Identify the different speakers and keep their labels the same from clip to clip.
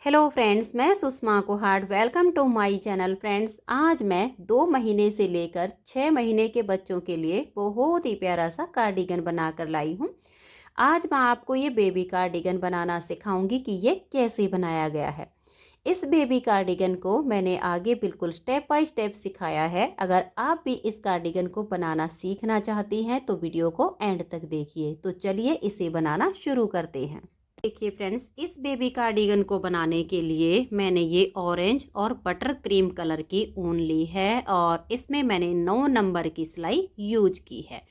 Speaker 1: Hello friends, मैं Sushma Kuhad. Welcome to my channel. Friends, आज मैं 2 महीने से लेकर 6 महीने के बच्चों के लिए बहुत ही प्यारा सा कार्डिगन बनाकर लाई हूँ। आज मैं आपको ये बेबी कार्डिगन बनाना सिखाऊंगी कि ये कैसे बनाया गया है। इस बेबी कार्डिगन को मैंने आगे बिल्कुल स्टेप बाय स्टेप सिखाया है। अगर आप भी इस कार्डिगन को बनाना सीखना चाहती हैं तो वीडियो को एंड तक देखिए। तो चलिए इसे बनाना शुरू करते हैं। देखिए फ्रेंड्स, इस बेबी कार्डिगन को बनाने के लिए मैंने ये ऑरेंज और बटर क्रीम कलर की ऊन ली है और इसमें मैंने 9 नंबर की सिलाई यूज की है।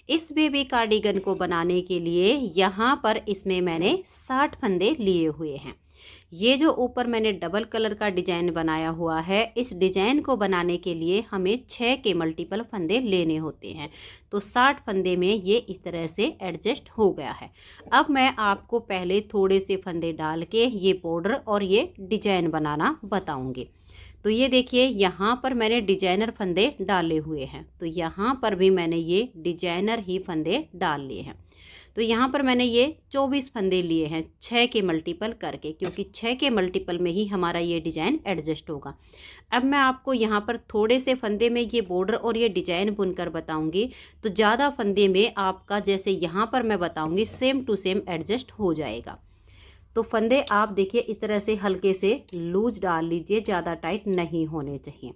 Speaker 1: इस बेबी कार्डिगन को बनाने के लिए यहाँ पर इसमें मैंने 60 फंदे लिए हुए हैं। ये जो ऊपर मैंने डबल कलर का डिजाइन बनाया हुआ है, इस डिजाइन को बनाने के लिए हमें 6 के मल्टीपल फंदे लेने होते हैं। तो 60 फंदे में ये इस तरह से एडजस्ट हो गया है। अब मैं आपको पहले थोड़े से फंदे डाल के ये बॉर्डर और ये डिजाइन बनाना बताऊंगी। तो ये देखिए, यहाँ पर मैंने डिजाइनर फंदे डाले हुए हैं, तो यहाँ पर भी मैंने ये डिजाइनर ही फंदे डाल लिए हैं। तो यहाँ पर मैंने ये 24 फंदे लिए हैं 6 के मल्टीपल करके, क्योंकि 6 के मल्टीपल में ही हमारा ये डिज़ाइन एडजस्ट होगा। अब मैं आपको यहाँ पर थोड़े से फंदे में ये बॉर्डर और ये डिज़ाइन बुनकर बताऊंगी, तो ज़्यादा फंदे में आपका जैसे यहाँ पर मैं बताऊंगी सेम टू सेम एडजस्ट हो जाएगा। तो फंदे आप देखिए इस तरह से हल्के से लूज डाल लीजिए, ज़्यादा टाइट नहीं होने चाहिए।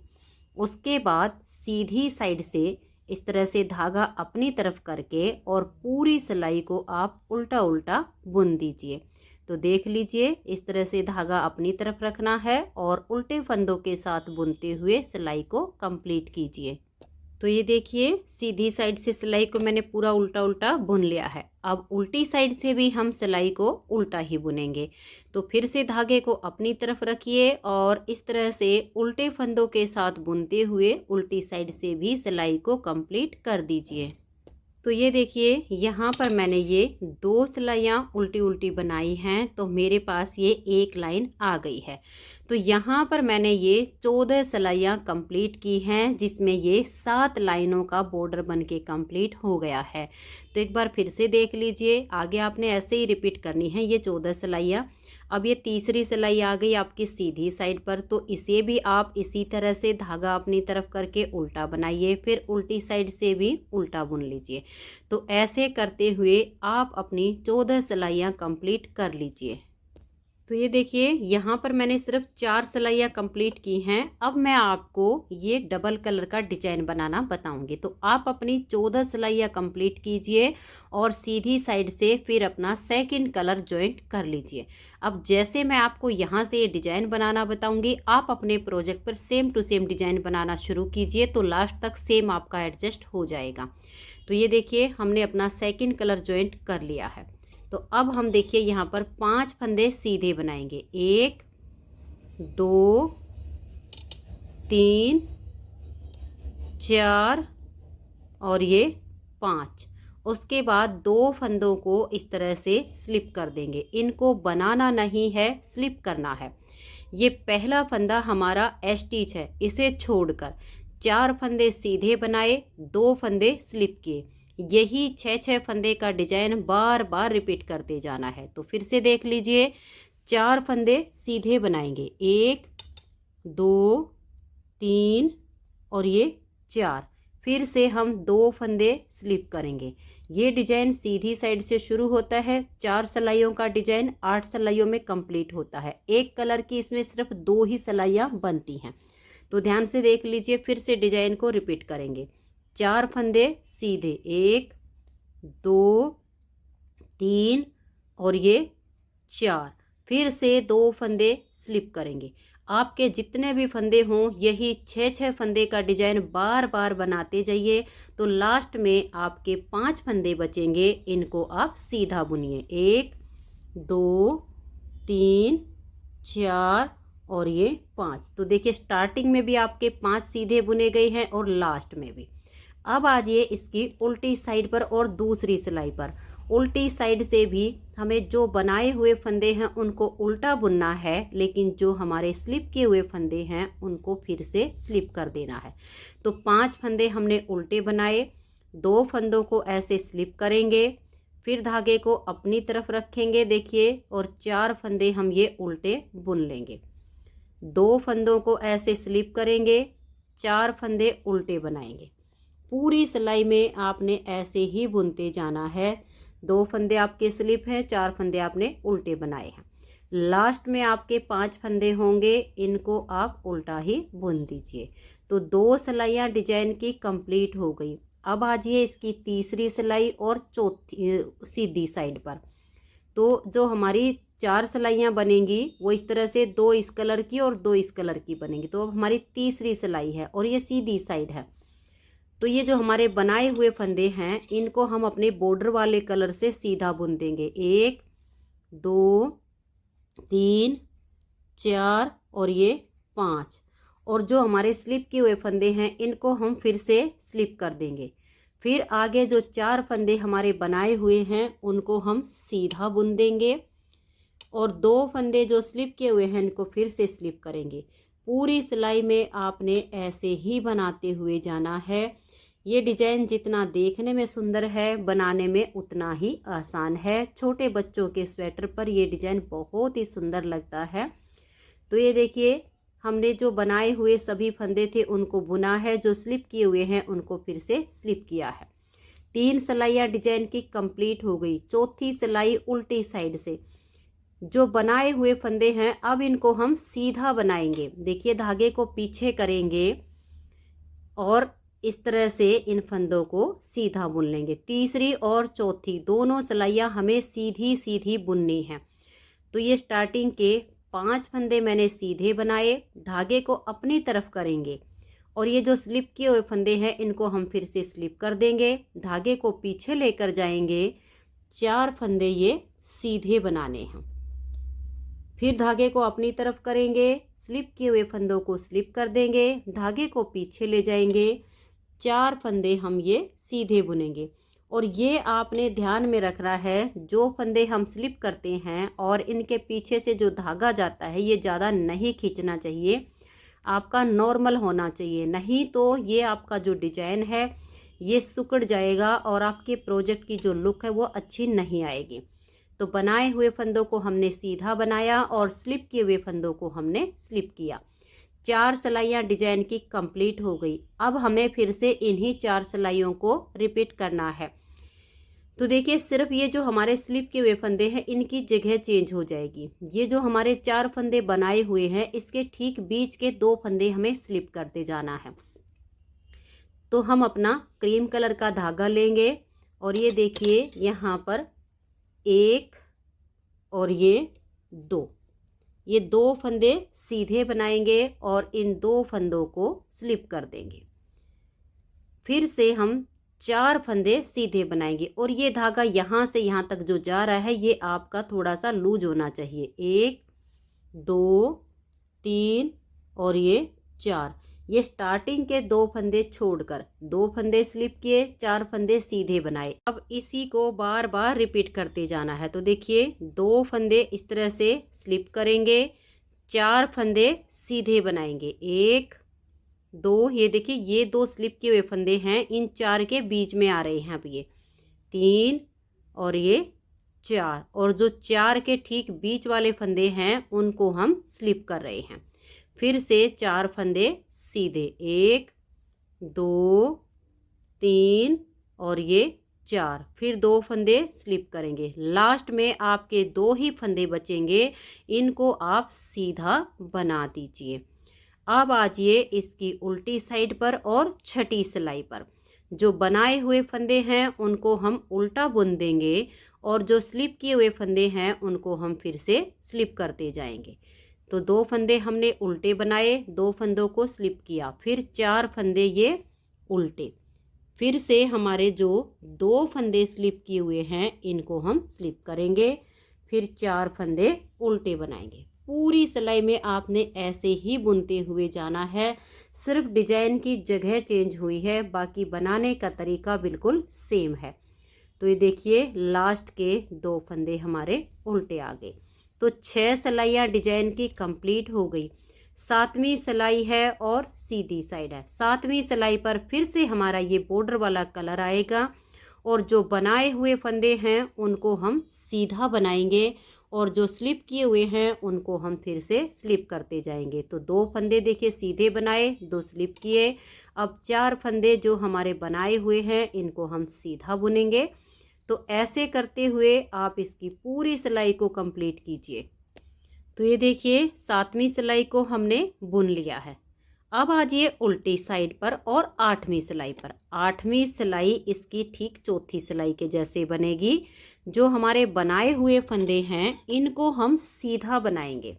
Speaker 1: उसके बाद सीधी साइड से इस तरह से धागा अपनी तरफ करके और पूरी सिलाई को आप उल्टा उल्टा बुन दीजिए। तो देख लीजिए, इस तरह से धागा अपनी तरफ रखना है और उल्टे फंदों के साथ बुनते हुए सिलाई को कंप्लीट कीजिए। तो ये देखिए, सीधी साइड से सिलाई को मैंने पूरा उल्टा उल्टा बुन लिया है। अब उल्टी साइड से भी हम सिलाई को उल्टा ही बुनेंगे। तो फिर से धागे को अपनी तरफ रखिए और इस तरह से उल्टे फंदों के साथ बुनते हुए उल्टी साइड से भी सिलाई को कंप्लीट कर दीजिए। तो ये देखिए, यहाँ पर मैंने ये 2 सिलाइयाँ उल्टी उल्टी बनाई हैं, तो मेरे पास ये एक लाइन आ गई है। तो यहाँ पर मैंने ये 14 सिलाइयाँ कंप्लीट की हैं, जिसमें ये 7 लाइनों का बॉर्डर बन के कंप्लीट हो गया है। तो एक बार फिर से देख लीजिए, आगे आपने ऐसे ही रिपीट करनी है ये 14 सिलाइयाँ। अब ये तीसरी सिलाई आ गई आपकी सीधी साइड पर, तो इसे भी आप इसी तरह से धागा अपनी तरफ करके उल्टा बनाइए, फिर उल्टी साइड से भी उल्टा बुन लीजिए। तो ऐसे करते हुए आप अपनी 14 सिलाइयाँ कंप्लीट कर लीजिए। तो ये देखिए, यहाँ पर मैंने सिर्फ 4 सिलाइयाँ कंप्लीट की हैं। अब मैं आपको ये डबल कलर का डिजाइन बनाना बताऊंगी। तो आप अपनी 14 सिलाइयाँ कंप्लीट कीजिए और सीधी साइड से फिर अपना सेकंड कलर ज्वाइंट कर लीजिए। अब जैसे मैं आपको यहाँ से ये डिजाइन बनाना बताऊंगी, आप अपने प्रोजेक्ट पर सेम टू सेम डिजाइन बनाना शुरू कीजिए, तो लास्ट तक सेम आपका एडजस्ट हो जाएगा। तो ये देखिए, हमने अपना सेकंड कलर ज्वाइंट कर लिया है। तो अब हम देखिए यहाँ पर 5 फंदे सीधे बनाएंगे। 1 2 3 4 और ये 5। उसके बाद 2 फंदों को इस तरह से स्लिप कर देंगे। इनको बनाना नहीं है, स्लिप करना है। ये पहला फंदा हमारा स्टिच है, इसे छोड़कर 4 फंदे सीधे बनाए, 2 फंदे स्लिप किए। यही 6 फंदे का डिजाइन बार बार रिपीट करते जाना है। तो फिर से देख लीजिए, 4 फंदे सीधे बनाएंगे, 1 2 3 और ये 4। फिर से हम 2 फंदे स्लिप करेंगे। ये डिजाइन सीधी साइड से शुरू होता है, 4 सिलाइयों का डिजाइन 8 सिलाइयों में कंप्लीट होता है। एक कलर की इसमें सिर्फ 2 ही सिलाइयाँ बनती हैं। तो ध्यान से देख लीजिए, फिर से डिजाइन को रिपीट करेंगे। 4 फंदे सीधे, 1 2 3 और ये 4। फिर से 2 फंदे स्लिप करेंगे। आपके जितने भी फंदे हों, यही 6 फंदे का डिजाइन बार बार बनाते जाइए, तो लास्ट में आपके 5 फंदे बचेंगे। इनको आप सीधा बुनिए, 1 2 3 4 और ये 5। तो देखिए, स्टार्टिंग में भी आपके 5 सीधे बुने गए हैं और लास्ट में भी। अब आ जाइए इसकी उल्टी साइड पर और दूसरी सिलाई पर। उल्टी साइड से भी हमें जो बनाए हुए फंदे हैं उनको उल्टा बुनना है, लेकिन जो हमारे स्लिप किए हुए फंदे हैं उनको फिर से स्लिप कर देना है। तो 5 फंदे हमने उल्टे बनाए, 2 फंदों को ऐसे स्लिप करेंगे, फिर धागे को अपनी तरफ रखेंगे देखिए, और 4 फंदे हम ये उल्टे बुन लेंगे। 2 फंदों को ऐसे स्लिप करेंगे, 4 फंदे उल्टे बनाएंगे। पूरी सिलाई में आपने ऐसे ही बुनते जाना है। 2 फंदे आपके स्लिप हैं, 4 फंदे आपने उल्टे बनाए हैं। लास्ट में आपके 5 फंदे होंगे, इनको आप उल्टा ही बुन दीजिए। तो 2 सिलाइयाँ डिजाइन की कंप्लीट हो गई। अब आ जाइए इसकी तीसरी सिलाई और चौथी सीधी साइड पर। तो जो हमारी 4 सिलाइयाँ बनेंगी वो इस तरह से 2 इस कलर की और 2 इस कलर की बनेंगी। तो अब हमारी तीसरी सिलाई है और ये सीधी साइड है। तो ये जो हमारे बनाए हुए फंदे हैं इनको हम अपने बॉर्डर वाले कलर से सीधा बुन देंगे। 1 2 3 4 और ये 5। और जो हमारे स्लिप किए हुए फंदे हैं इनको हम फिर से स्लिप कर देंगे। फिर आगे जो 4 फंदे हमारे बनाए हुए हैं उनको हम सीधा बुन देंगे, और 2 फंदे जो स्लिप किए हुए हैं इनको फिर से स्लिप करेंगे। पूरी सिलाई में आपने ऐसे ही बनाते हुए जाना है। ये डिजाइन जितना देखने में सुंदर है, बनाने में उतना ही आसान है। छोटे बच्चों के स्वेटर पर ये डिजाइन बहुत ही सुंदर लगता है। तो ये देखिए, हमने जो बनाए हुए सभी फंदे थे उनको बुना है, जो स्लिप किए हुए हैं उनको फिर से स्लिप किया है। 3 सिलाइयाँ डिजाइन की कंप्लीट हो गई। चौथी सिलाई उल्टी साइड से जो बनाए हुए फंदे हैं अब इनको हम सीधा बनाएंगे। देखिए, धागे को पीछे करेंगे और इस तरह से इन फंदों को सीधा बुन लेंगे। तीसरी और चौथी दोनों सिलाइयाँ हमें सीधी सीधी बुननी है। तो ये स्टार्टिंग के 5 फंदे मैंने सीधे बनाए, धागे को अपनी तरफ करेंगे, और ये जो स्लिप किए हुए फंदे हैं इनको हम फिर से स्लिप कर देंगे, धागे को पीछे लेकर जाएंगे। 4 फंदे ये सीधे बनाने हैं। फिर धागे को अपनी तरफ करेंगे, स्लिप किए हुए फंदों को स्लिप कर देंगे, धागे को पीछे ले जाएंगे। 4 फंदे हम ये सीधे बुनेंगे। और ये आपने ध्यान में रखना है, जो फंदे हम स्लिप करते हैं और इनके पीछे से जो धागा जाता है ये ज़्यादा नहीं खींचना चाहिए, आपका नॉर्मल होना चाहिए। नहीं तो ये आपका जो डिजाइन है ये सिकुड़ जाएगा और आपके प्रोजेक्ट की जो लुक है वो अच्छी नहीं आएगी। तो बनाए हुए फंदों को हमने सीधा बनाया और स्लिप किए हुए फंदों को हमने स्लिप किया। 4 सिलाइयाँ डिजाइन की कंप्लीट हो गई। अब हमें फिर से इन्हीं 4 सिलाइयों को रिपीट करना है। तो देखिए, सिर्फ ये जो हमारे स्लिप किए हुए फंदे हैं इनकी जगह चेंज हो जाएगी। ये जो हमारे 4 फंदे बनाए हुए हैं इसके ठीक बीच के 2 फंदे हमें स्लिप करते जाना है। तो हम अपना क्रीम कलर का धागा लेंगे और ये देखिए यहाँ पर 1 और ये 2, ये 2 फंदे सीधे बनाएंगे और इन 2 फंदों को स्लिप कर देंगे। फिर से हम 4 फंदे सीधे बनाएंगे और ये धागा यहाँ से यहाँ तक जो जा रहा है ये आपका थोड़ा सा लूज होना चाहिए। 1 2 3 और ये 4। ये स्टार्टिंग के 2 फंदे छोड़कर 2 फंदे स्लिप किए, 4 फंदे सीधे बनाए। अब इसी को बार बार रिपीट करते जाना है। तो देखिए, 2 फंदे इस तरह से स्लिप करेंगे, 4 फंदे सीधे बनाएंगे। 1 2, ये देखिए ये 2 स्लिप किए हुए फंदे हैं, इन 4 के बीच में आ रहे हैं। अब ये 3 और ये 4, और जो 4 के ठीक बीच वाले फंदे हैं उनको हम स्लिप कर रहे हैं। फिर से 4 फंदे सीधे, 1 2 3 और ये 4। फिर 2 फंदे स्लिप करेंगे। लास्ट में आपके 2 ही फंदे बचेंगे, इनको आप सीधा बना दीजिए। अब आजिए इसकी उल्टी साइड पर और छठी सिलाई पर। जो बनाए हुए फंदे हैं उनको हम उल्टा बुन देंगे और जो स्लिप किए हुए फंदे हैं उनको हम फिर से स्लिप करते जाएंगे। तो 2 फंदे हमने उल्टे बनाए, 2 फंदों को स्लिप किया, फिर 4 फंदे ये उल्टे। फिर से हमारे जो 2 फंदे स्लिप किए हुए हैं इनको हम स्लिप करेंगे, फिर 4 फंदे उल्टे बनाएंगे। पूरी सिलाई में आपने ऐसे ही बुनते हुए जाना है। सिर्फ डिजाइन की जगह चेंज हुई है, बाकी बनाने का तरीका बिल्कुल सेम है। तो ये देखिए, लास्ट के 2 फंदे हमारे उल्टे आ गए। तो 6 सिलाइयाँ डिजाइन की कंप्लीट हो गई। 7वीं सिलाई है और सीधी साइड है। 7वीं सिलाई पर फिर से हमारा ये बॉर्डर वाला कलर आएगा और जो बनाए हुए फंदे हैं उनको हम सीधा बनाएंगे और जो स्लिप किए हुए हैं उनको हम फिर से स्लिप करते जाएंगे। तो 2 फंदे देखिए सीधे बनाए, 2 स्लिप किए। अब 4 फंदे जो हमारे बनाए हुए हैं इनको हम सीधा बुनेंगे। तो ऐसे करते हुए आप इसकी पूरी सिलाई को कंप्लीट कीजिए। तो ये देखिए 7वीं सिलाई को हमने बुन लिया है। अब आ जाइए उल्टी साइड पर और 8वीं सिलाई पर। 8वीं सिलाई इसकी ठीक चौथी सिलाई के जैसे बनेगी। जो हमारे बनाए हुए फंदे हैं इनको हम सीधा बनाएंगे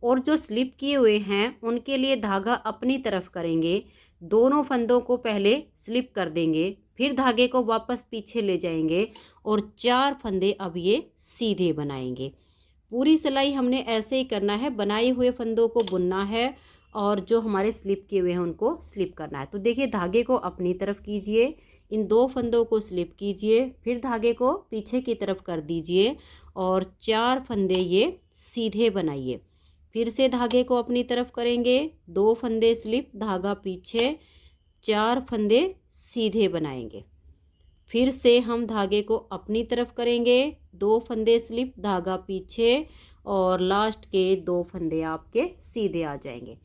Speaker 1: और जो स्लिप किए हुए हैं उनके लिए धागा अपनी तरफ करेंगे। दोनों फंदों को पहले स्लिप कर देंगे, फिर धागे को वापस पीछे ले जाएंगे और 4 फंदे अब ये सीधे बनाएंगे। पूरी सिलाई हमने ऐसे ही करना है, बनाए हुए फंदों को बुनना है और जो हमारे स्लिप किए हुए हैं उनको स्लिप करना है। तो देखिए धागे को अपनी तरफ कीजिए, इन 2 फंदों को स्लिप कीजिए, फिर धागे को पीछे की तरफ कर दीजिए और 4 फंदे ये सीधे बनाइए। फिर से धागे को अपनी तरफ करेंगे, 2 फंदे स्लिप, धागा पीछे, 4 फंदे सीधे बनाएंगे। फिर से हम धागे को अपनी तरफ करेंगे, 2 फंदे स्लिप, धागा पीछे और लास्ट के 2 फंदे आपके सीधे आ जाएंगे।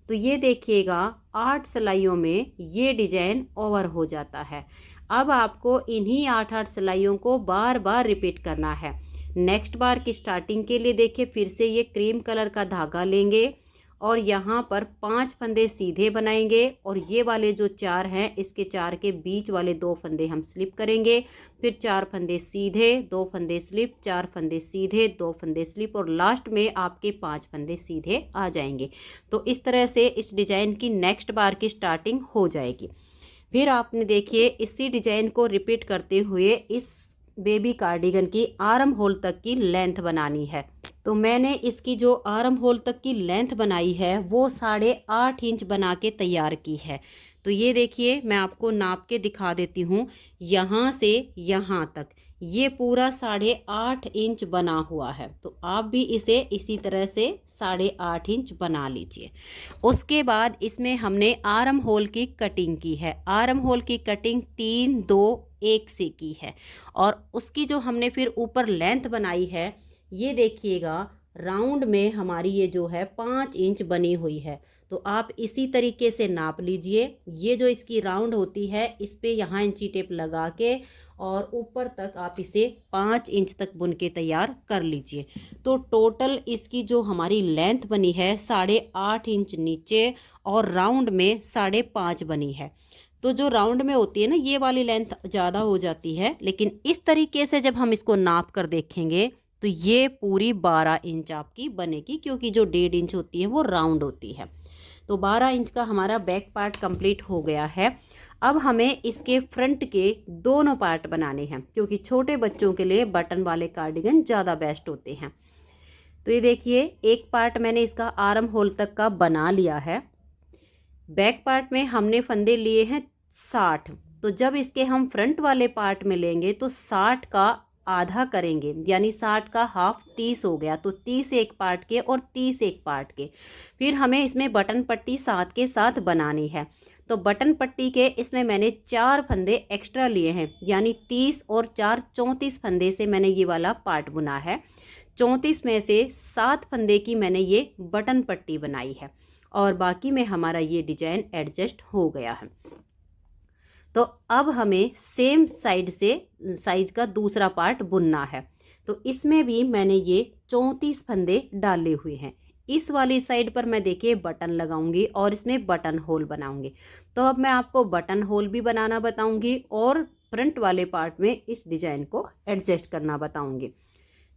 Speaker 1: तो ये देखिएगा 8 सिलाइयों में ये डिजाइन ओवर हो जाता है। अब आपको इन्हीं 8-8 सिलाइयों को बार बार रिपीट करना है। नेक्स्ट बार की स्टार्टिंग के लिए देखिए फिर से ये क्रीम कलर का धागा लेंगे और यहाँ पर 5 फंदे सीधे बनाएंगे और ये वाले जो 4 हैं इसके 4 के बीच वाले 2 फंदे हम स्लिप करेंगे। फिर 4 फंदे सीधे, 2 फंदे स्लिप, 4 फंदे सीधे, 2 फंदे स्लिप और लास्ट में आपके 5 फंदे सीधे आ जाएंगे। तो इस तरह से इस डिजाइन की नेक्स्ट बार की स्टार्टिंग हो जाएगी। फिर आपने देखिए इसी डिजाइन को रिपीट करते हुए इस बेबी कार्डिगन की आर्म होल तक की लेंथ बनानी है। तो मैंने इसकी जो आर्म होल तक की लेंथ बनाई है वो 8.5 इंच बना के तैयार की है। तो ये देखिए मैं आपको नाप के दिखा देती हूँ। यहाँ से यहाँ तक ये पूरा 8.5 इंच बना हुआ है। तो आप भी इसे इसी तरह से 8.5 इंच बना लीजिए। उसके बाद इसमें हमने आर्म होल की कटिंग की है। आर्म होल की कटिंग 3, 2, 1 से की है और उसकी जो हमने फिर ऊपर लेंथ बनाई है ये देखिएगा राउंड में हमारी ये जो है 5 इंच बनी हुई है। तो आप इसी तरीके से नाप लीजिए। ये जो इसकी राउंड होती है इस पे यहाँ इंची टेप लगा के और ऊपर तक आप इसे 5 इंच तक बुन के तैयार कर लीजिए। तो टोटल इसकी जो हमारी लेंथ बनी है 8.5 इंच नीचे और राउंड में 5.5 बनी है। तो जो राउंड में होती है ना ये वाली लेंथ ज़्यादा हो जाती है, लेकिन इस तरीके से जब हम इसको नाप कर देखेंगे तो ये पूरी 12 इंच आपकी बनेगी, क्योंकि जो 1.5 इंच होती है वो राउंड होती है। तो 12 इंच का हमारा बैक पार्ट कंप्लीट हो गया है। अब हमें इसके फ्रंट के दोनों पार्ट बनाने हैं, क्योंकि छोटे बच्चों के लिए बटन वाले कार्डिगन ज़्यादा बेस्ट होते हैं। तो ये देखिए एक पार्ट मैंने इसका आर्म होल तक का बना लिया है। बैक पार्ट में हमने फंदे लिए हैं 60। तो जब इसके हम फ्रंट वाले पार्ट में लेंगे तो 60 का आधा करेंगे, यानी 60 का हाफ 30 हो गया। तो 30 एक पार्ट के और 30 एक पार्ट के। फिर हमें इसमें बटन पट्टी साथ के साथ बनानी है। तो बटन पट्टी के इसमें मैंने 4 फंदे एक्स्ट्रा लिए हैं, यानी 30 और 4 34 फंदे से मैंने ये वाला पार्ट बुना है। 34 में से 7 फंदे की मैंने ये बटन पट्टी बनाई है और बाकी में हमारा ये डिजाइन एडजस्ट हो गया है। तो अब हमें सेम साइड से साइज का दूसरा पार्ट बुनना है। तो इसमें भी मैंने ये 34 फंदे डाले हुए हैं। इस वाली साइड पर मैं देखिए बटन लगाऊंगी और इसमें बटन होल बनाऊंगी। तो अब मैं आपको बटन होल भी बनाना बताऊंगी और फ्रंट वाले पार्ट में इस डिजाइन को एडजस्ट करना बताऊंगी।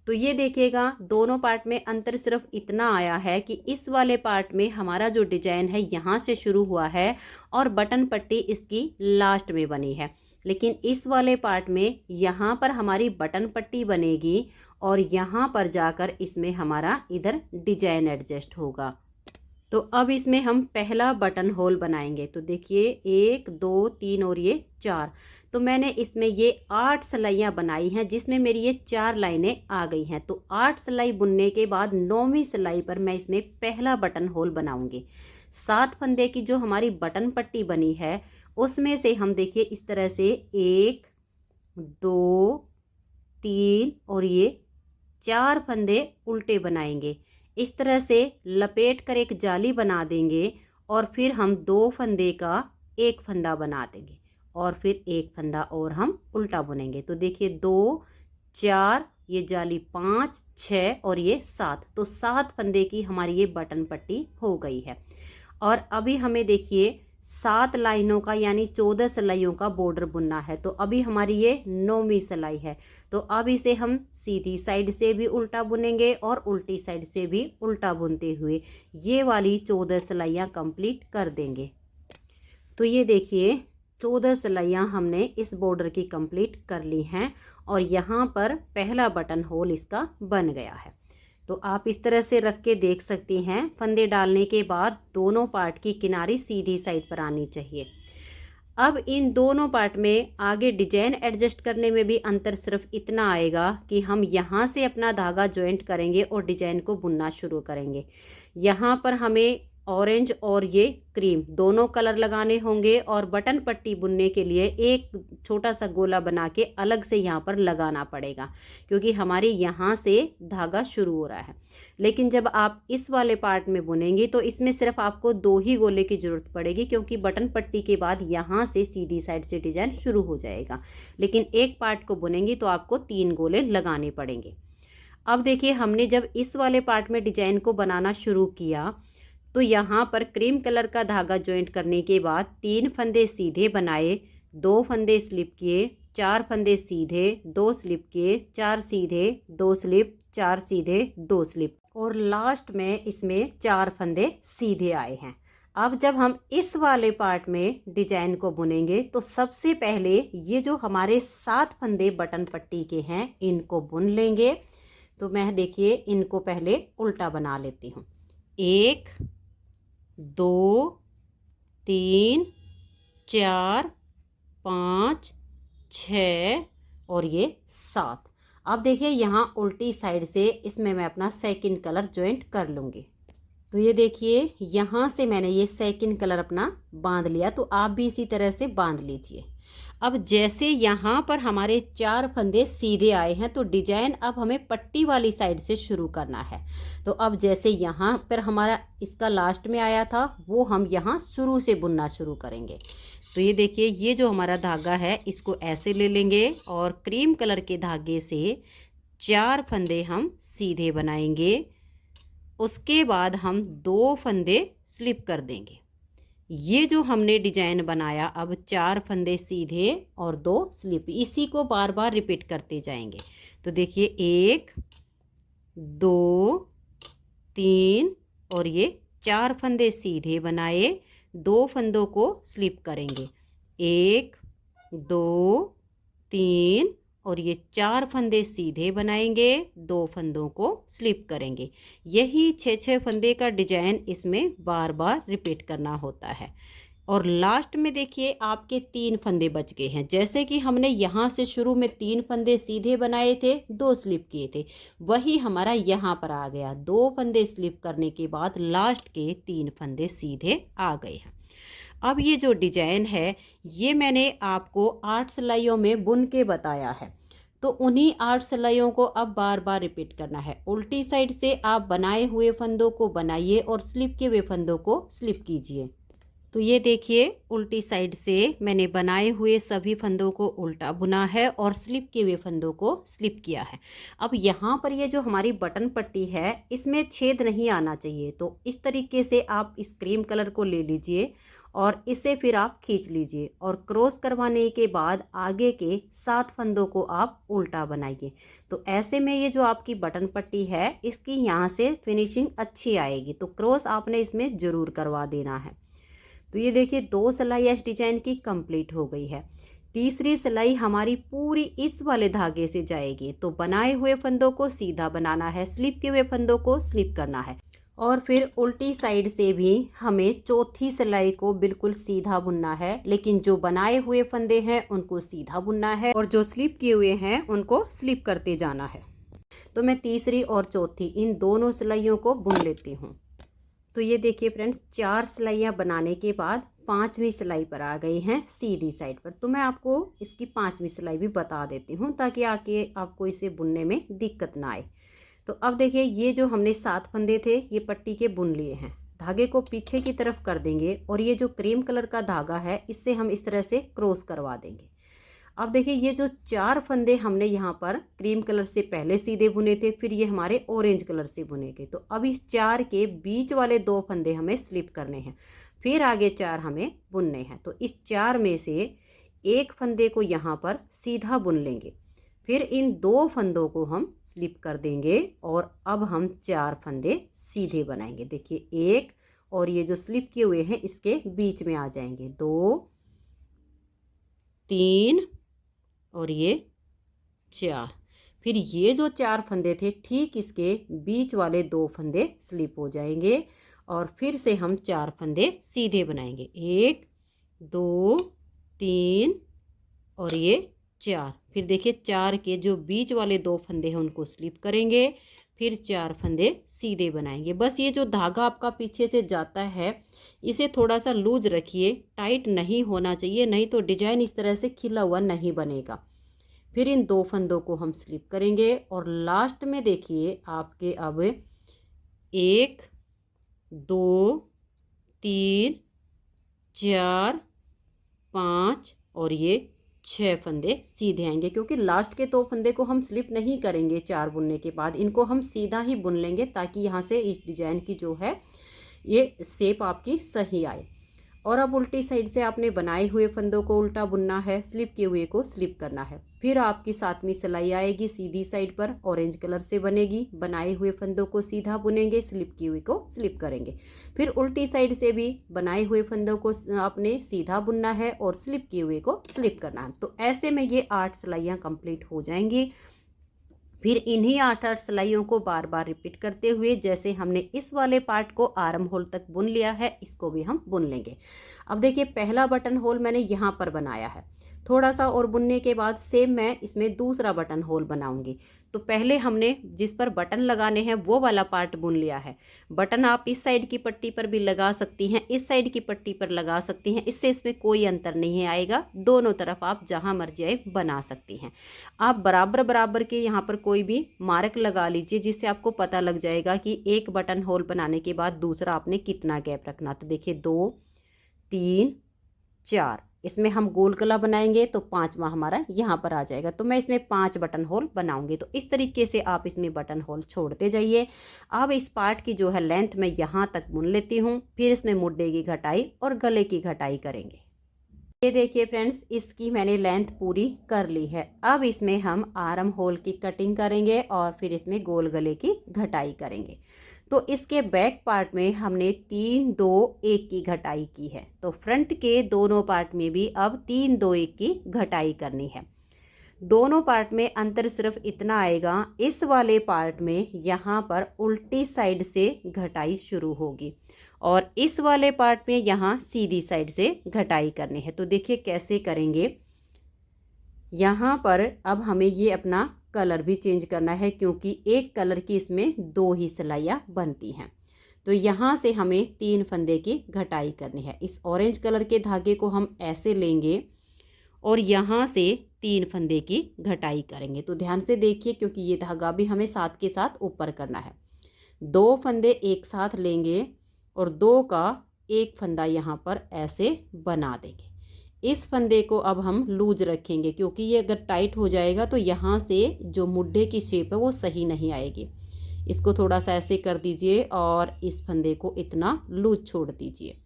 Speaker 1: तो ये देखिएगा दोनों पार्ट में अंतर सिर्फ इतना आया है कि इस वाले पार्ट में हमारा जो डिजाइन है यहाँ से शुरू हुआ है और बटन पट्टी इसकी लास्ट में बनी है, लेकिन इस वाले पार्ट में यहाँ पर हमारी बटन पट्टी बनेगी और यहाँ पर जाकर इसमें हमारा इधर डिजाइन एडजस्ट होगा। तो अब इसमें हम पहला बटन होल बनाएंगे। तो देखिए 1, 2, 3 और ये 4। तो मैंने इसमें ये 8 सिलाइयाँ बनाई हैं, जिसमें मेरी ये 4 लाइनें आ गई हैं। तो 8 सिलाई बुनने के बाद 9वीं सिलाई पर मैं इसमें पहला बटन होल बनाऊंगी। 7 फंदे की जो हमारी बटन पट्टी बनी है उसमें से हम देखिए इस तरह से 1, 2, 3 और ये 4 फंदे उल्टे बनाएंगे। इस तरह से लपेट कर एक जाली बना देंगे और फिर हम 2 फंदे का एक फंदा बना देंगे और फिर एक फंदा और हम उल्टा बुनेंगे। तो देखिए 2, 4, ये जाली 5, 6 और ये 7, तो 7 फंदे की हमारी ये बटन पट्टी हो गई है। और अभी हमें देखिए 7 लाइनों का यानी 14 सिलाइयों का बॉर्डर बुनना है। तो अभी हमारी ये 9वीं सिलाई है। तो अब इसे हम सीधी साइड से भी उल्टा बुनेंगे और उल्टी साइड से भी उल्टा बुनते हुए ये वाली 14 सिलाइयाँ कंप्लीट कर देंगे। तो ये देखिए 14 सिलाइयाँ हमने इस बॉर्डर की कंप्लीट कर ली हैं और यहाँ पर पहला बटन होल इसका बन गया है। तो आप इस तरह से रख के देख सकती हैं। फंदे डालने के बाद दोनों पार्ट की किनारी सीधी साइड पर आनी चाहिए। अब इन दोनों पार्ट में आगे डिजाइन एडजस्ट करने में भी अंतर सिर्फ इतना आएगा कि हम यहाँ से अपना धागा जॉइंट करेंगे और डिजाइन को बुनना शुरू करेंगे। यहाँ पर हमें ऑरेंज और ये क्रीम दोनों कलर लगाने होंगे और बटन पट्टी बुनने के लिए एक छोटा सा गोला बना के अलग से यहाँ पर लगाना पड़ेगा, क्योंकि हमारे यहाँ से धागा शुरू हो रहा है। लेकिन जब आप इस वाले पार्ट में बुनेंगे तो इसमें सिर्फ आपको 2 ही गोले की ज़रूरत पड़ेगी, क्योंकि बटन पट्टी के बाद यहाँ से सीधी साइड से डिजाइन शुरू हो जाएगा। लेकिन एक पार्ट को बुनेंगी तो आपको 3 गोले लगाने पड़ेंगे। अब देखिए हमने जब इस वाले पार्ट में डिजाइन को बनाना शुरू किया तो यहाँ पर क्रीम कलर का धागा जॉइंट करने के बाद 3 फंदे सीधे बनाए, 2 फंदे स्लिप किए, 4 फंदे सीधे, 2 स्लिप किए, 4 सीधे, 2 स्लिप, 4 सीधे, 2 स्लिप और लास्ट में इसमें 4 फंदे सीधे आए हैं। अब जब हम इस वाले पार्ट में डिजाइन को बुनेंगे तो सबसे पहले ये जो हमारे 7 फंदे बटन पट्टी के हैं इनको बुन लेंगे। तो मैं देखिए इनको पहले उल्टा बना लेती हूँ। 1, 2, 3, 4, 5, 6 और ये 7। अब देखिए यहाँ उल्टी साइड से इसमें मैं अपना सेकंड कलर जॉइंट कर लूँगी। तो ये देखिए यहाँ से मैंने ये सेकंड कलर अपना बांध लिया, तो आप भी इसी तरह से बांध लीजिए। अब जैसे यहाँ पर हमारे 4 फंदे सीधे आए हैं तो डिजाइन अब हमें पट्टी वाली साइड से शुरू करना है। तो अब जैसे यहाँ पर हमारा इसका लास्ट में आया था वो हम यहाँ शुरू से बुनना शुरू करेंगे। तो ये देखिए ये जो हमारा धागा है इसको ऐसे ले लेंगे और क्रीम कलर के धागे से 4 फंदे हम सीधे बनाएंगे। उसके बाद हम 2 फंदे स्लिप कर देंगे। ये जो हमने डिजाइन बनाया अब 4 फंदे सीधे और 2 स्लिप, इसी को बार बार रिपीट करते जाएंगे। तो देखिए 1, 2, 3 और ये 4 फंदे सीधे बनाए, 2 फंदों को स्लिप करेंगे। 1, 2, 3 और ये 4 फंदे सीधे बनाएंगे, 2 फंदों को स्लिप करेंगे। यही 6 फंदे का डिजाइन इसमें बार बार रिपीट करना होता है। और लास्ट में देखिए आपके 3 फंदे बच गए हैं। जैसे कि हमने यहाँ से शुरू में 3 फंदे सीधे बनाए थे, 2 स्लिप किए थे, वही हमारा यहाँ पर आ गया। 2 फंदे स्लिप करने के बाद लास्ट के 3 फंदे सीधे आ गए हैं। अब ये जो डिजाइन है ये मैंने आपको 8 सिलाइयों में बुन के बताया है। तो उन्हीं 8 सिलाइयों को अब बार बार रिपीट करना है। उल्टी साइड से आप बनाए हुए फंदों को बनाइए और स्लिप किए हुए फंदों को स्लिप कीजिए। तो ये देखिए उल्टी साइड से मैंने बनाए हुए सभी फंदों को उल्टा बुना है और स्लिप किए हुए फंदों को स्लिप किया है। अब यहाँ पर ये जो हमारी बटन पट्टी है इसमें छेद नहीं आना चाहिए। तो इस तरीके से आप इस क्रीम कलर को ले लीजिए और इसे फिर आप खींच लीजिए और क्रॉस करवाने के बाद आगे के 7 फंदों को आप उल्टा बनाइए। तो ऐसे में ये जो आपकी बटन पट्टी है इसकी यहाँ से फिनिशिंग अच्छी आएगी। तो क्रॉस आपने इसमें ज़रूर करवा देना है। तो ये देखिए 2 सिलाई इस डिजाइन की कंप्लीट हो गई है। तीसरी सिलाई हमारी पूरी इस वाले धागे से जाएगी। तो बनाए हुए फंदों को सीधा बनाना है, स्लिप किए हुए फंदों को स्लिप करना है और फिर उल्टी साइड से भी हमें चौथी सिलाई को बिल्कुल सीधा बुनना है। लेकिन जो बनाए हुए फंदे हैं उनको सीधा बुनना है और जो स्लिप किए हुए हैं उनको स्लिप करते जाना है। तो मैं तीसरी और चौथी इन दोनों सिलाइयों को बुन लेती हूँ। तो ये देखिए फ्रेंड्स 4 सिलाइयाँ बनाने के बाद 5वीं सिलाई पर आ गए हैं सीधी साइड पर। तो मैं आपको इसकी 5वीं सिलाई भी बता देती हूँ ताकि आके आपको इसे बुनने में दिक्कत ना आए। तो अब देखिए ये जो हमने 7 फंदे थे ये पट्टी के बुन लिए हैं। धागे को पीछे की तरफ कर देंगे और ये जो क्रीम कलर का धागा है इससे हम इस तरह से क्रॉस करवा देंगे। अब देखिए ये जो 4 फंदे हमने यहाँ पर क्रीम कलर से पहले सीधे बुने थे, फिर ये हमारे ऑरेंज कलर से बुने गए। तो अब इस 4 के बीच वाले 2 फंदे हमें स्लिप करने हैं, फिर आगे 4 हमें बुनने हैं। तो इस 4 में से एक फंदे को यहाँ पर सीधा बुन लेंगे, फिर इन 2 फंदों को हम स्लिप कर देंगे और अब हम 4 फंदे सीधे बनाएंगे। देखिए एक, और ये जो स्लिप किए हुए हैं इसके बीच में आ जाएंगे, 2 3 और ये 4। फिर ये जो 4 फंदे थे ठीक इसके बीच वाले 2 फंदे स्लिप हो जाएंगे और फिर से हम 4 फंदे सीधे बनाएंगे, 1 2 3 और ये 4। फिर देखिए 4 के जो बीच वाले 2 फंदे हैं उनको स्लिप करेंगे, फिर 4 फंदे सीधे बनाएंगे। बस ये जो धागा आपका पीछे से जाता है इसे थोड़ा सा लूज रखिए, टाइट नहीं होना चाहिए, नहीं तो डिजाइन इस तरह से खिला हुआ नहीं बनेगा। फिर इन 2 फंदों को हम स्लिप करेंगे और लास्ट में देखिए आपके अब 1 2 3 4 5 और ये 6 फंदे सीधे आएंगे, क्योंकि लास्ट के 2 फंदे को हम स्लिप नहीं करेंगे 4 बुनने के बाद, इनको हम सीधा ही बुन लेंगे ताकि यहाँ से इस डिजाइन की जो है ये शेप आपकी सही आए। और अब उल्टी साइड से आपने बनाए हुए फंदों को उल्टा बुनना है, स्लिप किए हुए को स्लिप करना है। फिर आपकी 7वीं सिलाई आएगी सीधी साइड पर, ऑरेंज कलर से बनेगी, बनाए हुए फंदों को सीधा बुनेंगे, स्लिप किए हुए को स्लिप करेंगे। फिर उल्टी साइड से भी बनाए हुए फंदों को आपने सीधा बुनना है और स्लिप किए हुए को स्लिप करना है। तो ऐसे में ये 8 सिलाइयाँ कंप्लीट हो जाएंगी। फिर इन्हीं 8 सिलाइयों को बार बार रिपीट करते हुए जैसे हमने इस वाले पार्ट को आर्म होल तक बुन लिया है इसको भी हम बुन लेंगे। अब देखिए पहला बटन होल मैंने यहाँ पर बनाया है, थोड़ा सा और बुनने के बाद सेम मैं इसमें दूसरा बटन होल बनाऊंगी। तो पहले हमने जिस पर बटन लगाने हैं वो वाला पार्ट बुन लिया है। बटन आप इस साइड की पट्टी पर भी लगा सकती हैं, इस साइड की पट्टी पर लगा सकती हैं, इससे इसमें कोई अंतर नहीं आएगा, दोनों तरफ आप जहां मर्जी आए बना सकती हैं। आप बराबर बराबर के यहाँ पर कोई भी मार्क लगा लीजिए जिससे आपको पता लग जाएगा कि एक बटन होल बनाने के बाद दूसरा आपने कितना गैप रखना। तो देखिए 2 3 4, इसमें हम गोल गला बनाएंगे तो 5वां हमारा यहाँ पर आ जाएगा। तो मैं इसमें 5 बटन होल बनाऊंगी। तो इस तरीके से आप इसमें बटन होल छोड़ते जाइए। अब इस पार्ट की जो है लेंथ मैं यहाँ तक बुन लेती हूँ, फिर इसमें मुड्ढे की घटाई और गले की घटाई करेंगे। ये देखिए फ्रेंड्स, इसकी मैंने लेंथ पूरी कर ली है। अब इसमें हम आर्म होल की कटिंग करेंगे और फिर इसमें गोल गले की घटाई करेंगे। तो इसके बैक पार्ट में हमने 3 2 1 की घटाई की है, तो फ्रंट के दोनों पार्ट में भी अब 3 2 1 की घटाई करनी है। दोनों पार्ट में अंतर सिर्फ इतना आएगा, इस वाले पार्ट में यहाँ पर उल्टी साइड से घटाई शुरू होगी और इस वाले पार्ट में यहाँ सीधी साइड से घटाई करनी है। तो देखिए कैसे करेंगे। यहाँ पर अब हमें ये अपना कलर भी चेंज करना है क्योंकि एक कलर की इसमें 2 ही सिलाइयाँ बनती हैं। तो यहाँ से हमें 3 फंदे की घटाई करनी है। इस ऑरेंज कलर के धागे को हम ऐसे लेंगे और यहाँ से 3 फंदे की घटाई करेंगे। तो ध्यान से देखिए क्योंकि ये धागा भी हमें साथ के साथ ऊपर करना है। 2 फंदे एक साथ लेंगे और 2 का एक फंदा यहाँ पर ऐसे बना देंगे। इस फंदे को अब हम लूज रखेंगे क्योंकि ये अगर टाइट हो जाएगा तो यहाँ से जो मुड्ढे की शेप है वो सही नहीं आएगी। इसको थोड़ा सा ऐसे कर दीजिए और इस फंदे को इतना लूज छोड़ दीजिए।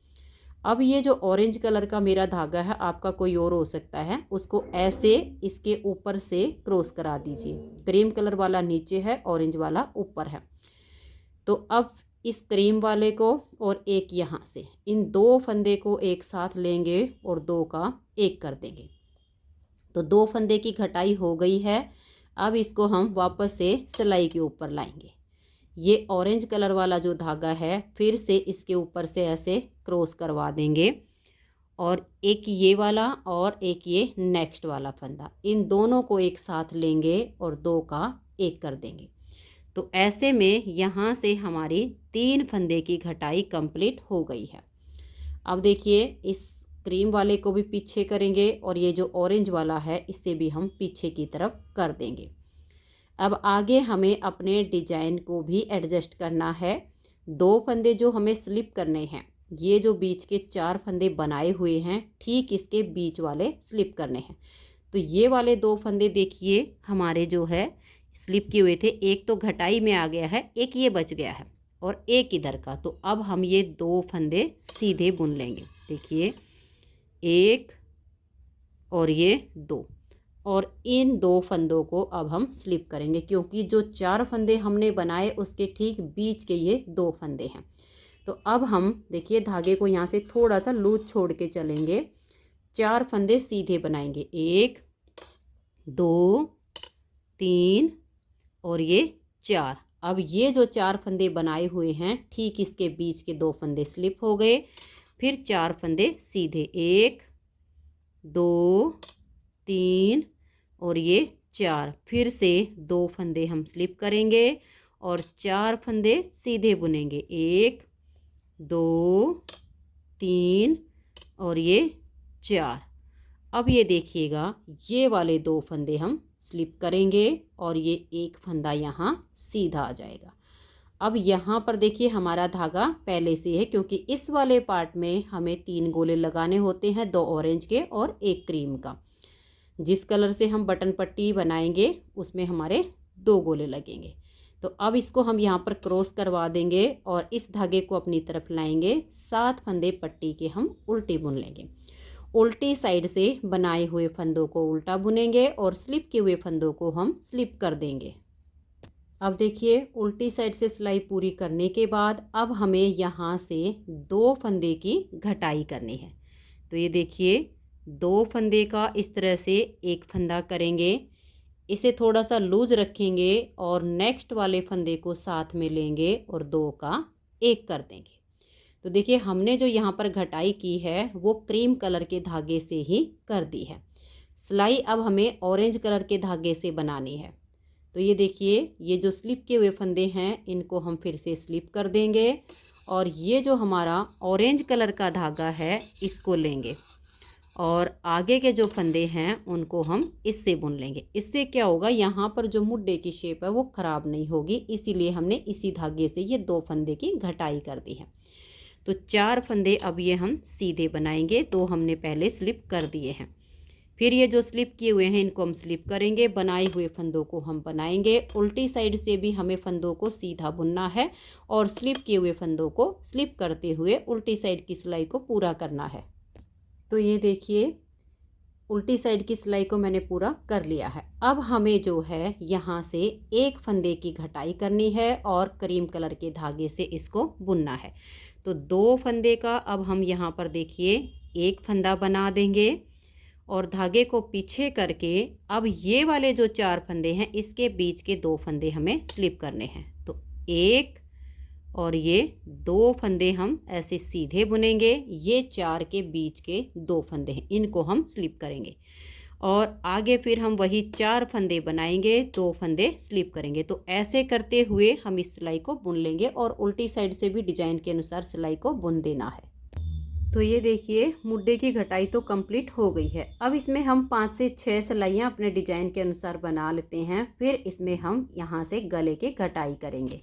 Speaker 1: अब ये जो ऑरेंज कलर का मेरा धागा है, आपका कोई और हो सकता है, उसको ऐसे इसके ऊपर से क्रॉस करा दीजिए। क्रीम कलर वाला नीचे है, ऑरेंज वाला ऊपर है। तो अब इस क्रीम वाले को और एक यहाँ से इन 2 फंदे को एक साथ लेंगे और 2 का एक कर देंगे। तो 2 फंदे की घटाई हो गई है। अब इसको हम वापस से सिलाई के ऊपर लाएंगे। ये ऑरेंज कलर वाला जो धागा है फिर से इसके ऊपर से ऐसे क्रॉस करवा देंगे और एक ये वाला और एक ये नेक्स्ट वाला फंदा, इन दोनों को एक साथ लेंगे और 2 का एक कर देंगे। तो ऐसे में यहाँ से हमारी 3 फंदे की घटाई कंप्लीट हो गई है। अब देखिए इस क्रीम वाले को भी पीछे करेंगे और ये जो ऑरेंज वाला है इसे भी हम पीछे की तरफ कर देंगे। अब आगे हमें अपने डिजाइन को भी एडजस्ट करना है। 2 फंदे जो हमें स्लिप करने हैं, ये जो बीच के 4 फंदे बनाए हुए हैं ठीक इसके बीच वाले स्लिप करने हैं। तो ये वाले 2 फंदे देखिए हमारे जो है स्लिप किए हुए थे, एक तो घटाई में आ गया है, एक ये बच गया है और एक इधर का। तो अब हम ये 2 फंदे सीधे बुन लेंगे। देखिए 1 और ये 2, और इन 2 फंदों को अब हम स्लिप करेंगे क्योंकि जो 4 फंदे हमने बनाए उसके ठीक बीच के ये 2 फंदे हैं। तो अब हम देखिए धागे को यहाँ से थोड़ा सा लूज छोड़ के चलेंगे, 4 फंदे सीधे बनाएंगे, 1 2 3 और ये 4। अब ये जो 4 फंदे बनाए हुए हैं ठीक इसके बीच के 2 फंदे स्लिप हो गए, फिर 4 फंदे सीधे, 1 2 3 और ये 4, फिर से 2 फंदे हम स्लिप करेंगे और 4 फंदे सीधे बुनेंगे, 1 2 3 और ये 4। अब ये देखिएगा ये वाले 2 फंदे हम स्लिप करेंगे और ये एक फंदा यहाँ सीधा आ जाएगा। अब यहाँ पर देखिए हमारा धागा पहले से है क्योंकि इस वाले पार्ट में हमें 3 गोले लगाने होते हैं, 2 ऑरेंज के और 1 क्रीम का। जिस कलर से हम बटन पट्टी बनाएंगे उसमें हमारे 2 गोले लगेंगे। तो अब इसको हम यहाँ पर क्रॉस करवा देंगे और इस धागे को अपनी तरफ लाएंगे, 7 फंदे पट्टी के हम उल्टी बुन लेंगे। उल्टी साइड से बनाए हुए फंदों को उल्टा बुनेंगे और स्लिप किए हुए फंदों को हम स्लिप कर देंगे। अब देखिए उल्टी साइड से सिलाई पूरी करने के बाद अब हमें यहाँ से 2 फंदे की घटाई करनी है। तो ये देखिए 2 फंदे का इस तरह से एक फंदा करेंगे, इसे थोड़ा सा लूज रखेंगे और नेक्स्ट वाले फंदे को साथ में लेंगे और 2 का 1 कर देंगे। तो देखिए हमने जो यहाँ पर घटाई की है वो क्रीम कलर के धागे से ही कर दी है। सिलाई अब हमें ऑरेंज कलर के धागे से बनानी है। तो ये देखिए ये जो स्लिप किए हुए फंदे हैं इनको हम फिर से स्लिप कर देंगे और ये जो हमारा ऑरेंज कलर का धागा है इसको लेंगे और आगे के जो फंदे हैं उनको हम इससे बुन लेंगे। इससे क्या होगा, यहाँ पर जो मुड्डे की शेप है वो ख़राब नहीं होगी, इसीलिए हमने इसी धागे से ये 2 फंदे की घटाई कर दी है। तो 4 फंदे अब ये हम सीधे बनाएंगे, 2 हमने पहले स्लिप कर दिए हैं। फिर ये जो स्लिप किए हुए हैं इनको हम स्लिप करेंगे, बनाए हुए फंदों को हम बनाएंगे। उल्टी साइड से भी हमें फंदों को सीधा बुनना है और स्लिप किए हुए फंदों को स्लिप करते हुए उल्टी साइड की सिलाई को पूरा करना है। तो ये देखिए उल्टी साइड की सिलाई को मैंने पूरा कर लिया है। अब हमें जो है यहाँ से एक फंदे की घटाई करनी है और क्रीम कलर के धागे से इसको बुनना है। तो 2 फंदे का अब हम यहाँ पर देखिए एक फंदा बना देंगे और धागे को पीछे करके अब ये वाले जो 4 फंदे हैं इसके बीच के 2 फंदे हमें स्लिप करने हैं। तो 1 और ये 2 फंदे हम ऐसे सीधे बुनेंगे, ये 4 के बीच के 2 फंदे हैं इनको हम स्लिप करेंगे और आगे फिर हम वही 4 फंदे बनाएंगे, 2 फंदे स्लिप करेंगे। तो ऐसे करते हुए हम इस सिलाई को बुन लेंगे और उल्टी साइड से भी डिजाइन के अनुसार सिलाई को बुन देना है। तो ये देखिए मुड्डे की घटाई तो कंप्लीट हो गई है। अब इसमें हम 5 से 6 सिलाइयाँ अपने डिजाइन के अनुसार बना लेते हैं, फिर इसमें हम यहाँ से गले की घटाई करेंगे।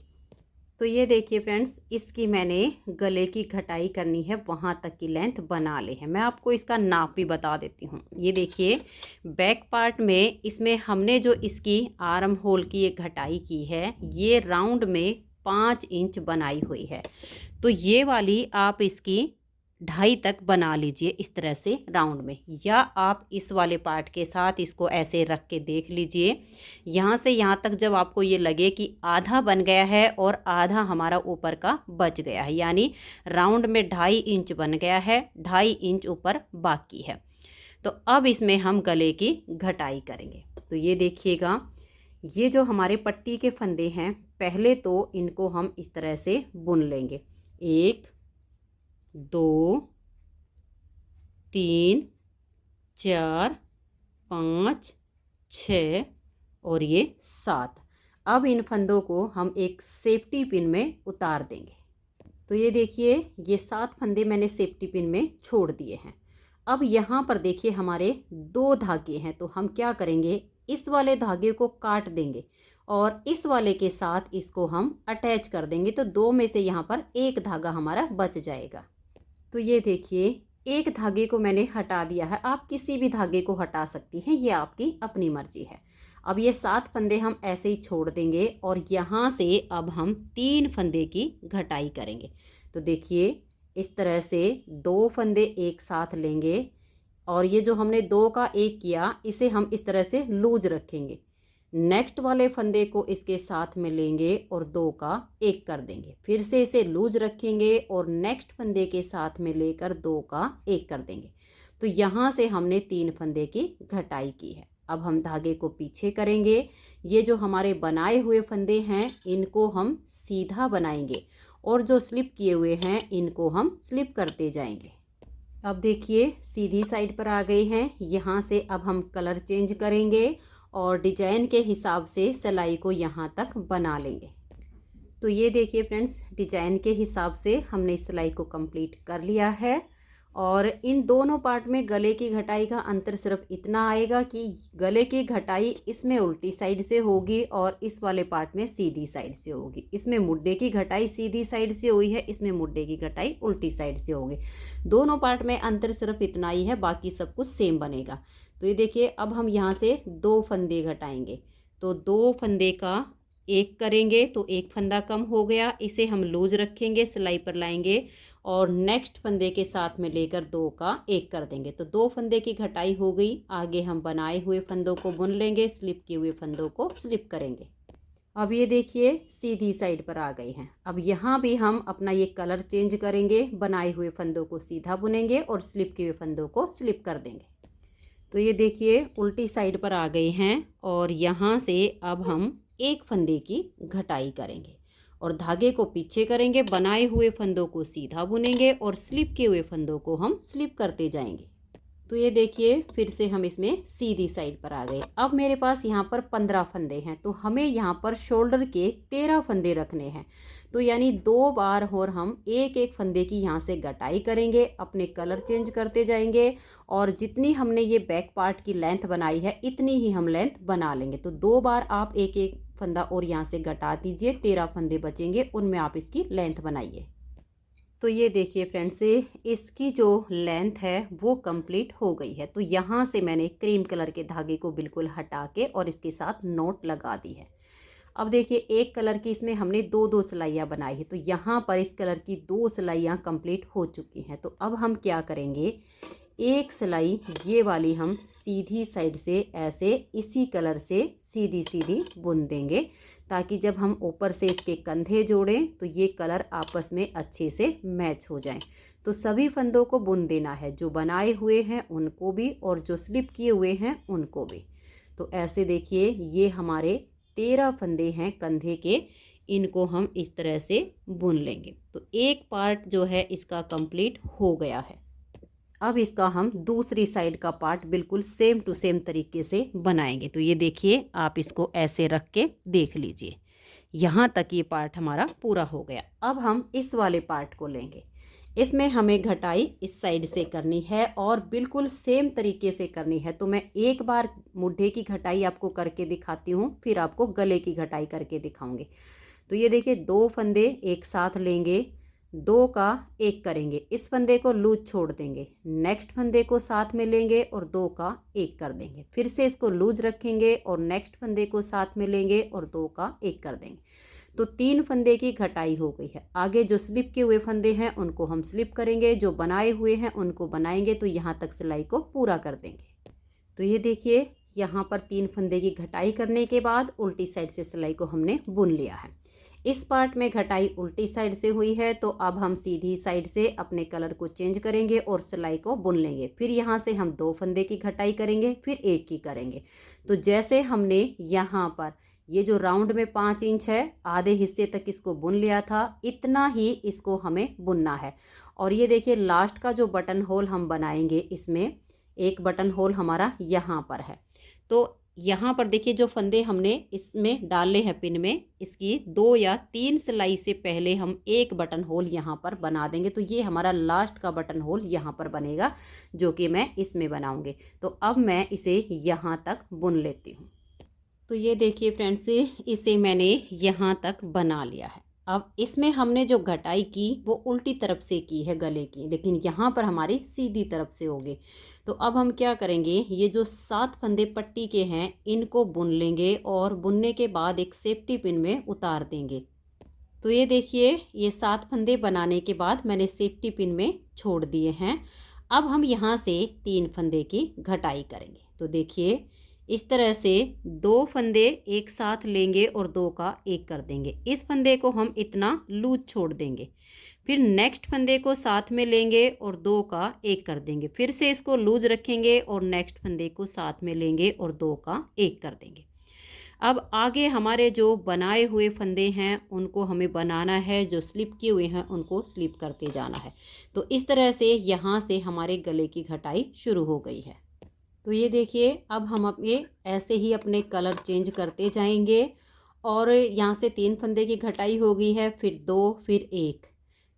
Speaker 1: तो ये देखिए फ्रेंड्स इसकी मैंने गले की घटाई करनी है, वहाँ तक की लेंथ बना ली है। मैं आपको इसका नाप भी बता देती हूँ। ये देखिए बैक पार्ट में इसमें हमने जो इसकी आर्म होल की ये घटाई की है ये राउंड में 5 इंच बनाई हुई है। तो ये वाली आप इसकी 2.5 तक बना लीजिए इस तरह से राउंड में, या आप इस वाले पार्ट के साथ इसको ऐसे रख के देख लीजिए। यहाँ से यहाँ तक जब आपको ये लगे कि आधा बन गया है और आधा हमारा ऊपर का बच गया है, यानी राउंड में 2.5 इंच बन गया है, 2.5 इंच ऊपर बाकी है। तो अब इसमें हम गले की घटाई करेंगे। तो ये देखिएगा ये जो हमारे पट्टी के फंदे हैं पहले तो इनको हम इस तरह से बुन लेंगे, 1 2 3 4 5 6 और ये 7। अब इन फंदों को हम एक सेफ्टी पिन में उतार देंगे। तो ये देखिए ये 7 फंदे मैंने सेफ्टी पिन में छोड़ दिए हैं। अब यहाँ पर देखिए हमारे 2 धागे हैं, तो हम क्या करेंगे, इस वाले धागे को काट देंगे और इस वाले के साथ इसको हम अटैच कर देंगे। तो 2 में से यहाँ पर एक धागा हमारा बच जाएगा। तो ये देखिए एक धागे को मैंने हटा दिया है। आप किसी भी धागे को हटा सकती हैं, ये आपकी अपनी मर्जी है। अब ये 7 फंदे हम ऐसे ही छोड़ देंगे और यहाँ से अब हम 3 फंदे की घटाई करेंगे। तो देखिए इस तरह से 2 फंदे एक साथ लेंगे और ये जो हमने 2 का 1 किया इसे हम इस तरह से लूज रखेंगे। नेक्स्ट वाले फंदे को इसके साथ में लेंगे और 2 का 1 कर देंगे। फिर से इसे लूज रखेंगे और नेक्स्ट फंदे के साथ में लेकर 2 का 1 कर देंगे। तो यहाँ से हमने 3 फंदे की घटाई की है। अब हम धागे को पीछे करेंगे। ये जो हमारे बनाए हुए फंदे हैं इनको हम सीधा बनाएंगे और जो स्लिप किए हुए हैं इनको हम स्लिप करते जाएंगे। अब देखिए सीधी साइड पर आ गए हैं। यहाँ से अब हम कलर चेंज करेंगे और डिजाइन के हिसाब से सिलाई को यहाँ तक बना लेंगे। तो ये देखिए फ्रेंड्स डिजाइन के हिसाब से हमने सिलाई को कंप्लीट कर लिया है। और इन दोनों पार्ट में गले की घटाई का अंतर सिर्फ इतना आएगा कि गले की घटाई इसमें उल्टी साइड से होगी और इस वाले पार्ट में सीधी साइड से होगी। इसमें मुड्डे की घटाई सीधी साइड से हुई है, इसमें मुड्डे की घटाई उल्टी साइड से होगी। दोनों पार्ट में अंतर सिर्फ इतना ही है, बाकी सब कुछ सेम बनेगा। तो ये देखिए अब हम यहाँ से 2 फंदे घटाएंगे। तो 2 फंदे का 1 करेंगे तो 1 फंदा कम हो गया। इसे हम लूज रखेंगे, सिलाई पर लाएंगे और नेक्स्ट फंदे के साथ में लेकर 2 का 1 कर देंगे। तो 2 फंदे की घटाई हो गई। आगे हम बनाए हुए फंदों को बुन लेंगे, स्लिप किए हुए फंदों को स्लिप करेंगे। अब ये देखिए सीधी साइड पर आ गए हैं। अब यहाँ भी हम अपना ये कलर चेंज करेंगे, बनाए हुए फंदों को सीधा बुनेंगे और स्लिप किए हुए फंदों को स्लिप कर देंगे। तो ये देखिए उल्टी साइड पर आ गए हैं और यहाँ से अब हम 1 फंदे की घटाई करेंगे और धागे को पीछे करेंगे, बनाए हुए फंदों को सीधा बुनेंगे और स्लिप किए हुए फंदों को हम स्लिप करते जाएंगे। तो ये देखिए फिर से हम इसमें सीधी साइड पर आ गए। अब मेरे पास यहाँ पर 15 फंदे हैं, तो हमें यहाँ पर शोल्डर के 13 फंदे रखने हैं। तो यानी 2 बार और हम 1-1 फंदे की यहाँ से घटाई करेंगे, अपने कलर चेंज करते जाएंगे और जितनी हमने ये बैक पार्ट की लेंथ बनाई है इतनी ही हम लेंथ बना लेंगे। तो 2 बार आप 1-1 फंदा और यहाँ से घटा दीजिए, 13 फंदे बचेंगे, उनमें आप इसकी लेंथ बनाइए। तो ये देखिए फ्रेंड्स इसकी जो लेंथ है वो कंप्लीट हो गई है। तो यहाँ से मैंने क्रीम कलर के धागे को बिल्कुल हटा के और इसके साथ नोट लगा दी है। अब देखिए एक कलर की इसमें हमने 2-2 सिलाइयाँ बनाई है। तो यहाँ पर इस कलर की 2 सिलाइयाँ कंप्लीट हो चुकी हैं। तो अब हम क्या करेंगे, एक सिलाई ये वाली हम सीधी साइड से ऐसे इसी कलर से सीधी सीधी बुन देंगे ताकि जब हम ऊपर से इसके कंधे जोड़ें तो ये कलर आपस में अच्छे से मैच हो जाएं। तो सभी फंदों को बुन देना है, जो बनाए हुए हैं उनको भी और जो स्लिप किए हुए हैं उनको भी। तो ऐसे देखिए ये हमारे 13 फंदे हैं कंधे के, इनको हम इस तरह से बुन लेंगे। तो एक पार्ट जो है इसका कंप्लीट हो गया है। अब इसका हम दूसरी साइड का पार्ट बिल्कुल सेम टू सेम तरीके से बनाएंगे। तो ये देखिए आप इसको ऐसे रख के देख लीजिए, यहाँ तक ये पार्ट हमारा पूरा हो गया। अब हम इस वाले पार्ट को लेंगे, इसमें हमें घटाई इस साइड से करनी है और बिल्कुल सेम तरीके से करनी है। तो मैं एक बार मुड्ढे की घटाई आपको करके दिखाती हूँ, फिर आपको गले की घटाई करके दिखाऊंगी। तो ये देखिए 2 फंदे एक साथ लेंगे, 2 का 1 करेंगे, इस फंदे को लूज छोड़ देंगे, नेक्स्ट फंदे को साथ में लेंगे और 2 का 1 कर देंगे, फिर से इसको लूज रखेंगे और नेक्स्ट फंदे को साथ में लेंगे और 2 का 1 कर देंगे। तो 3 फंदे की घटाई हो गई है। आगे जो स्लिप किए हुए फंदे हैं उनको हम स्लिप करेंगे, जो बनाए हुए हैं उनको बनाएंगे। तो यहाँ तक सिलाई को पूरा कर देंगे। तो ये देखिए यहाँ पर 3 फंदे की घटाई करने के बाद उल्टी साइड से सिलाई को हमने बुन लिया है। इस पार्ट में घटाई उल्टी साइड से हुई है, तो अब हम सीधी साइड से अपने कलर को चेंज करेंगे और सिलाई को बुन लेंगे। फिर यहाँ से हम 2 फंदे की घटाई करेंगे, फिर 1 की करेंगे। तो जैसे हमने यहाँ पर ये जो राउंड में 5 इंच है आधे हिस्से तक इसको बुन लिया था, इतना ही इसको हमें बुनना है। और ये देखिए लास्ट का जो बटन होल हम बनाएंगे, इसमें एक बटन होल हमारा यहाँ पर है। तो यहाँ पर देखिए जो फंदे हमने इसमें डाले हैं पिन में, इसकी 2 या 3 सिलाई से पहले हम एक बटन होल यहाँ पर बना देंगे। तो ये हमारा लास्ट का बटन होल यहाँ पर बनेगा, जो कि मैं इसमें बनाऊंगी। तो अब मैं इसे यहाँ तक बुन लेती हूँ। तो ये देखिए फ्रेंड्स, इसे मैंने यहाँ तक बना लिया है। अब इसमें हमने जो घटाई की वो उल्टी तरफ से की है गले की, लेकिन यहाँ पर हमारी सीधी तरफ से होगी। तो अब हम क्या करेंगे, ये जो 7 फंदे पट्टी के हैं इनको बुन लेंगे और बुनने के बाद एक सेफ्टी पिन में उतार देंगे। तो ये देखिए, ये 7 फंदे बनाने के बाद मैंने सेफ्टी पिन में छोड़ दिए हैं। अब हम यहाँ से 3 फंदे की घटाई करेंगे। तो देखिए इस तरह से 2 फंदे एक साथ लेंगे और 2 का 1 कर देंगे। इस फंदे को हम इतना लूज छोड़ देंगे, फिर नेक्स्ट फंदे को साथ में लेंगे और 2 का 1 कर देंगे। फिर से इसको लूज रखेंगे और नेक्स्ट फंदे को साथ में लेंगे और 2 का 1 कर देंगे। अब आगे हमारे जो बनाए हुए फंदे हैं उनको हमें बनाना है, जो स्लिप किए हुए हैं उनको स्लिप करते जाना है। तो इस तरह से यहाँ से हमारे गले की घटाई शुरू हो गई है। तो ये देखिए, अब हम ये ऐसे ही अपने कलर चेंज करते जाएंगे और यहाँ से 3 फंदे की घटाई हो गई है, फिर 2, फिर 1,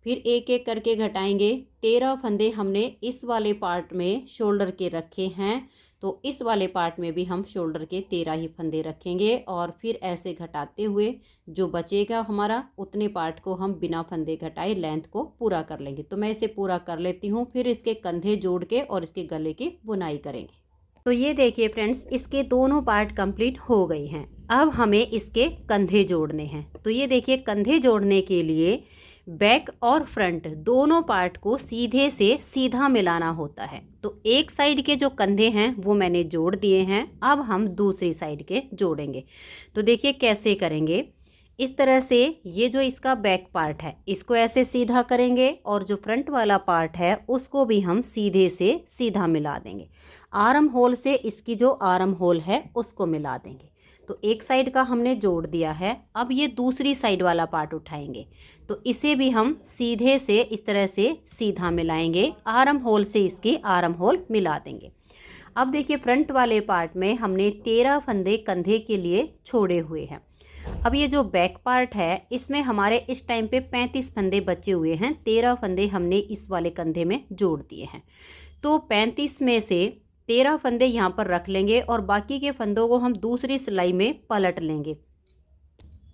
Speaker 1: फिर एक एक करके घटाएंगे। 13 फंदे हमने इस वाले पार्ट में शोल्डर के रखे हैं, तो इस वाले पार्ट में भी हम शोल्डर के 13 ही फंदे रखेंगे और फिर ऐसे घटाते हुए जो बचेगा हमारा उतने पार्ट को हम बिना फंदे घटाए लेंथ को पूरा कर लेंगे। तो मैं इसे पूरा कर लेती हूँ, फिर इसके कंधे जोड़ के और इसके गले की बुनाई करेंगे। तो ये देखिए फ्रेंड्स, इसके दोनों पार्ट कंप्लीट हो गई हैं। अब हमें इसके कंधे जोड़ने हैं। तो ये देखिए, कंधे जोड़ने के लिए बैक और फ्रंट दोनों पार्ट को सीधे से सीधा मिलाना होता है। तो एक साइड के जो कंधे हैं वो मैंने जोड़ दिए हैं, अब हम दूसरी साइड के जोड़ेंगे। तो देखिए कैसे करेंगे। इस तरह से ये जो इसका बैक पार्ट है इसको ऐसे सीधा करेंगे और जो फ्रंट वाला पार्ट है उसको भी हम सीधे से सीधा मिला देंगे। आर्म होल से इसकी जो आर्म होल है उसको मिला देंगे। तो एक साइड का हमने जोड़ दिया है, अब ये दूसरी साइड वाला पार्ट उठाएंगे। तो इसे भी हम सीधे से इस तरह से सीधा मिलाएंगे, आर्म होल से इसकी आर्म होल मिला देंगे। अब देखिए, फ्रंट वाले पार्ट में हमने 13 फंदे कंधे के लिए छोड़े हुए हैं। अब ये जो बैक पार्ट है इसमें हमारे इस टाइम पे 35 फंदे बचे हुए हैं। 13 फंदे हमने इस वाले कंधे में जोड़ दिए हैं। तो 35 में से 13 फंदे यहाँ पर रख लेंगे और बाकी के फंदों को हम दूसरी सिलाई में पलट लेंगे।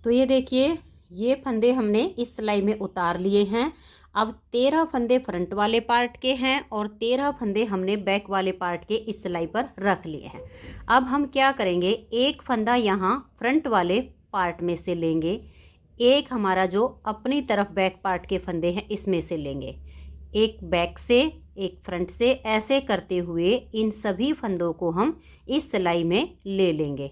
Speaker 1: तो ये देखिए, ये फंदे हमने इस सिलाई में उतार लिए हैं। अब 13 फंदे फ्रंट वाले पार्ट के हैं और 13 फंदे हमने बैक वाले पार्ट के इस सिलाई पर रख लिए हैं। अब हम क्या करेंगे, एक फंदा यहाँ फ्रंट वाले पार्ट में से लेंगे, एक हमारा जो अपनी तरफ बैक पार्ट के फंदे हैं इसमें से लेंगे, एक बैक से एक फ्रंट से, ऐसे करते हुए इन सभी फंदों को हम इस सिलाई में ले लेंगे।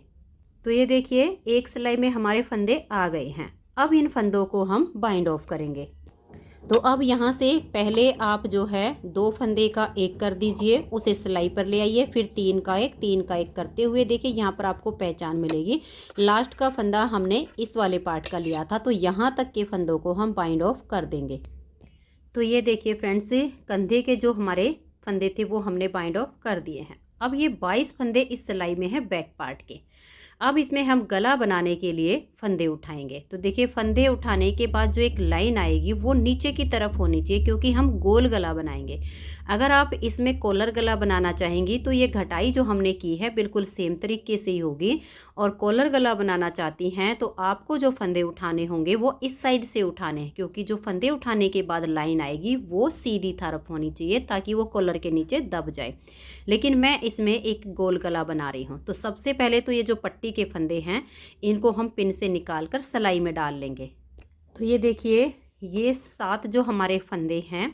Speaker 1: तो ये देखिए, एक सिलाई में हमारे फंदे आ गए हैं। अब इन फंदों को हम बाइंड ऑफ करेंगे। तो अब यहाँ से पहले आप जो है 2 फंदे का 1 कर दीजिए, उसे सिलाई पर ले आइए, फिर 3 का 1, 3 का 1 करते हुए देखिए यहाँ पर आपको पहचान मिलेगी। लास्ट का फंदा हमने इस वाले पार्ट का लिया था, तो यहाँ तक के फंदों को हम बाइंड ऑफ कर देंगे। तो ये देखिए फ्रेंड्स, कंधे के जो हमारे फंदे थे वो हमने बाइंड ऑफ कर दिए हैं। अब ये 22 फंदे इस सिलाई में है बैक पार्ट के। अब इसमें हम गला बनाने के लिए फंदे उठाएंगे। तो देखिए, फंदे उठाने के बाद जो एक लाइन आएगी वो नीचे की तरफ होनी चाहिए, क्योंकि हम गोल गला बनाएंगे। अगर आप इसमें कॉलर गला बनाना चाहेंगी तो ये घटाई जो हमने की है बिल्कुल सेम तरीके से ही होगी। और कॉलर गला बनाना चाहती हैं तो आपको जो फंदे उठाने होंगे वो इस साइड से उठाने हैं, क्योंकि जो फंदे उठाने के बाद लाइन आएगी वो सीधी तरफ होनी चाहिए ताकि वो कॉलर के नीचे दब जाए। लेकिन मैं इसमें एक गोल गला बना रही हूँ। तो सबसे पहले तो ये जो पट्टी के फंदे हैं इनको हम पिन से निकाल कर सिलाई में डाल लेंगे। तो ये देखिए, ये 7 जो हमारे फंदे हैं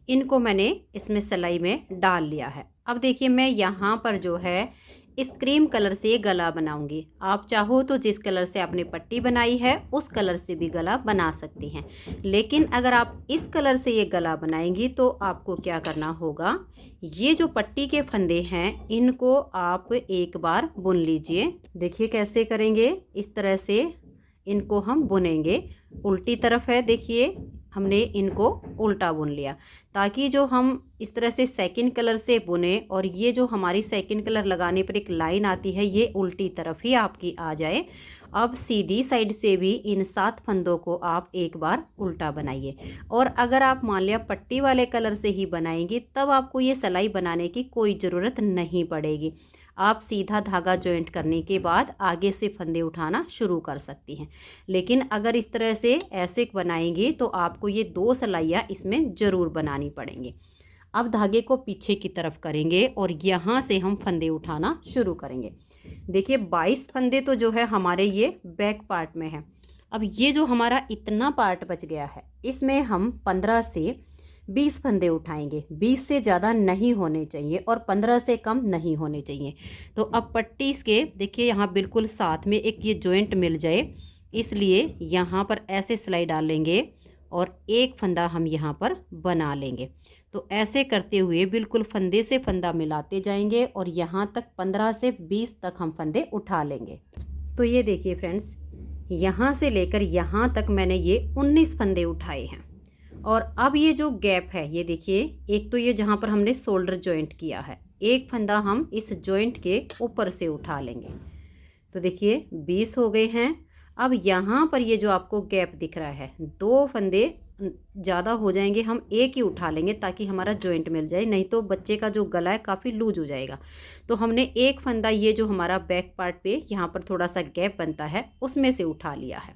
Speaker 1: इनको मैंने इसमें सिलाई में डाल लिया है। अब देखिए, मैं यहाँ पर जो है इस क्रीम कलर से गला बनाऊंगी। आप चाहो तो जिस कलर से आपने पट्टी बनाई है उस कलर से भी गला बना सकती हैं, लेकिन अगर आप इस कलर से ये गला बनाएंगी तो आपको क्या करना होगा, ये जो पट्टी के फंदे हैं इनको आप एक बार बुन लीजिए। देखिए कैसे करेंगे, इस तरह से इनको हम बुनेंगे। उल्टी तरफ है देखिए, हमने इनको उल्टा बुन लिया, ताकि जो हम इस तरह से सेकंड कलर से बुने और ये जो हमारी सेकंड कलर लगाने पर एक लाइन आती है ये उल्टी तरफ ही आपकी आ जाए। अब सीधी साइड से भी इन 7 फंदों को आप एक बार उल्टा बनाइए। और अगर आप मान लिया पट्टी वाले कलर से ही बनाएंगी तब आपको ये सिलाई बनाने की कोई ज़रूरत नहीं पड़ेगी। आप सीधा धागा जॉइंट करने के बाद आगे से फंदे उठाना शुरू कर सकती हैं। लेकिन अगर इस तरह से ऐसे बनाएंगे तो आपको ये 2 सिलाइयाँ इसमें ज़रूर बनानी पड़ेंगी। अब धागे को पीछे की तरफ करेंगे और यहाँ से हम फंदे उठाना शुरू करेंगे। देखिए 22 फंदे तो जो है हमारे ये बैक पार्ट में है। अब ये जो हमारा इतना पार्ट बच गया है इसमें हम 15 से 20 फंदे उठाएंगे। 20 से ज़्यादा नहीं होने चाहिए और 15 से कम नहीं होने चाहिए। तो अब पट्टी के देखिए यहाँ बिल्कुल साथ में एक ये जॉइंट मिल जाए, इसलिए यहाँ पर ऐसे सिलाई डालेंगे और एक फंदा हम यहाँ पर बना लेंगे। तो ऐसे करते हुए बिल्कुल फंदे से फंदा मिलाते जाएंगे और यहाँ तक 15 से 20 तक हम फंदे उठा लेंगे। तो ये देखिए फ्रेंड्स, यहाँ से लेकर यहाँ तक मैंने ये 19 फंदे उठाए हैं। और अब ये जो गैप है ये देखिए, एक तो ये जहाँ पर हमने शोल्डर जॉइंट किया है, एक फंदा हम इस जॉइंट के ऊपर से उठा लेंगे। तो देखिए 20 हो गए हैं। अब यहाँ पर ये जो आपको गैप दिख रहा है 2 फंदे ज़्यादा हो जाएंगे, हम एक ही उठा लेंगे ताकि हमारा जॉइंट मिल जाए, नहीं तो बच्चे का जो गला है काफ़ी लूज हो जाएगा। तो हमने एक फंदा ये जो हमारा बैक पार्ट पे यहाँ पर थोड़ा सा गैप बनता है उसमें से उठा लिया है।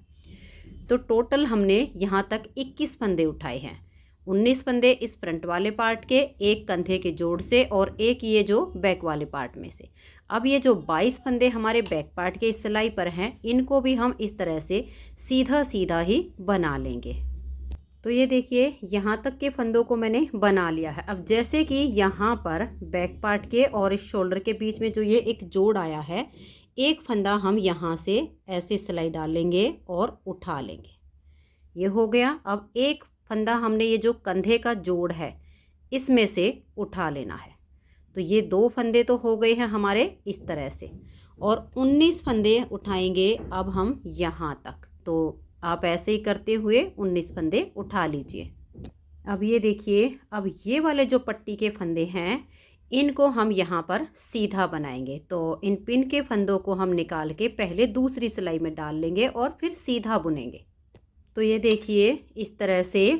Speaker 1: तो टोटल हमने यहाँ तक 21 फंदे उठाए हैं। 19 फंदे इस फ्रंट वाले पार्ट के, एक कंधे के जोड़ से और एक ये जो बैक वाले पार्ट में से। अब ये जो 22 फंदे हमारे बैक पार्ट के इस सिलाई पर हैं इनको भी हम इस तरह से सीधा सीधा ही बना लेंगे। तो ये देखिए यहाँ तक के फंदों को मैंने बना लिया है। अब जैसे कि यहाँ पर बैक पार्ट के और इस शोल्डर के बीच में जो ये एक जोड़ आया है, एक फंदा हम यहाँ से ऐसे सिलाई डालेंगे और उठा लेंगे। ये हो गया। अब एक फंदा हमने ये जो कंधे का जोड़ है इसमें से उठा लेना है। तो ये 2 फंदे तो हो गए हैं हमारे इस तरह से, और 19 फंदे उठाएंगे अब हम यहाँ तक। तो आप ऐसे ही करते हुए 19 फंदे उठा लीजिए। अब ये देखिए, अब ये वाले जो पट्टी के फंदे हैं इनको हम यहाँ पर सीधा बनाएंगे। तो इन पिन के फंदों को हम निकाल के पहले दूसरी सिलाई में डाल लेंगे और फिर सीधा बुनेंगे। तो ये देखिए इस तरह से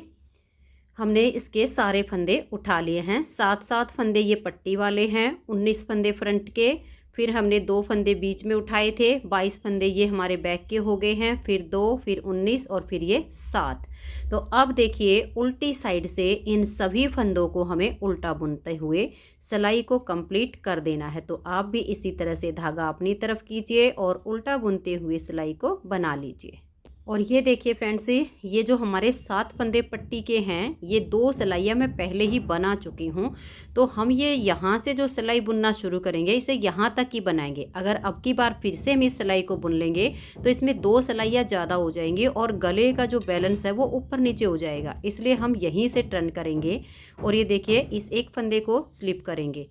Speaker 1: हमने इसके सारे फंदे उठा लिए हैं। 7 फंदे ये पट्टी वाले हैं, 19 फंदे फ्रंट के, फिर हमने 2 फंदे बीच में उठाए थे, 22 फंदे ये हमारे बैक के हो गए हैं, फिर 2, फिर 19 और फिर ये 7। तो अब देखिए उल्टी साइड से इन सभी फंदों को हमें उल्टा बुनते हुए सिलाई को कंप्लीट कर देना है। तो आप भी इसी तरह से धागा अपनी तरफ कीजिए और उल्टा बुनते हुए सिलाई को बना लीजिए। और ये देखिए फ्रेंड्स, ये जो हमारे 7 फंदे पट्टी के हैं ये 2 सिलाइयाँ मैं पहले ही बना चुकी हूँ। तो हम ये यहाँ से जो सिलाई बुनना शुरू करेंगे इसे यहाँ तक ही बनाएंगे। अगर अब की बार फिर से हम इस सिलाई को बुन लेंगे तो इसमें 2 सिलाइयाँ ज़्यादा हो जाएंगी और गले का जो बैलेंस है वो ऊपर नीचे हो जाएगा, इसलिए हम यहीं से टर्न करेंगे। और ये देखिए इस एक फंदे को स्लिप करेंगे,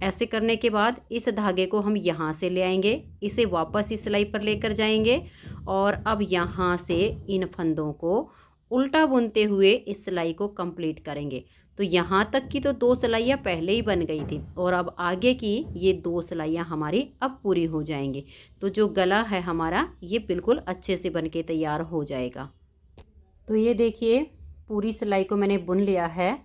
Speaker 1: ऐसे करने के बाद इस धागे को हम यहाँ से ले आएंगे, इसे वापस इस सिलाई पर लेकर जाएंगे और अब यहाँ से इन फंदों को उल्टा बुनते हुए इस सिलाई को कंप्लीट करेंगे। तो यहाँ तक की तो 2 सिलाइयाँ पहले ही बन गई थी और अब आगे की ये 2 सिलाइयाँ हमारी अब पूरी हो जाएंगी। तो जो गला है हमारा ये बिल्कुल अच्छे से बन के तैयार हो जाएगा। तो ये देखिए पूरी सिलाई को मैंने बुन लिया है।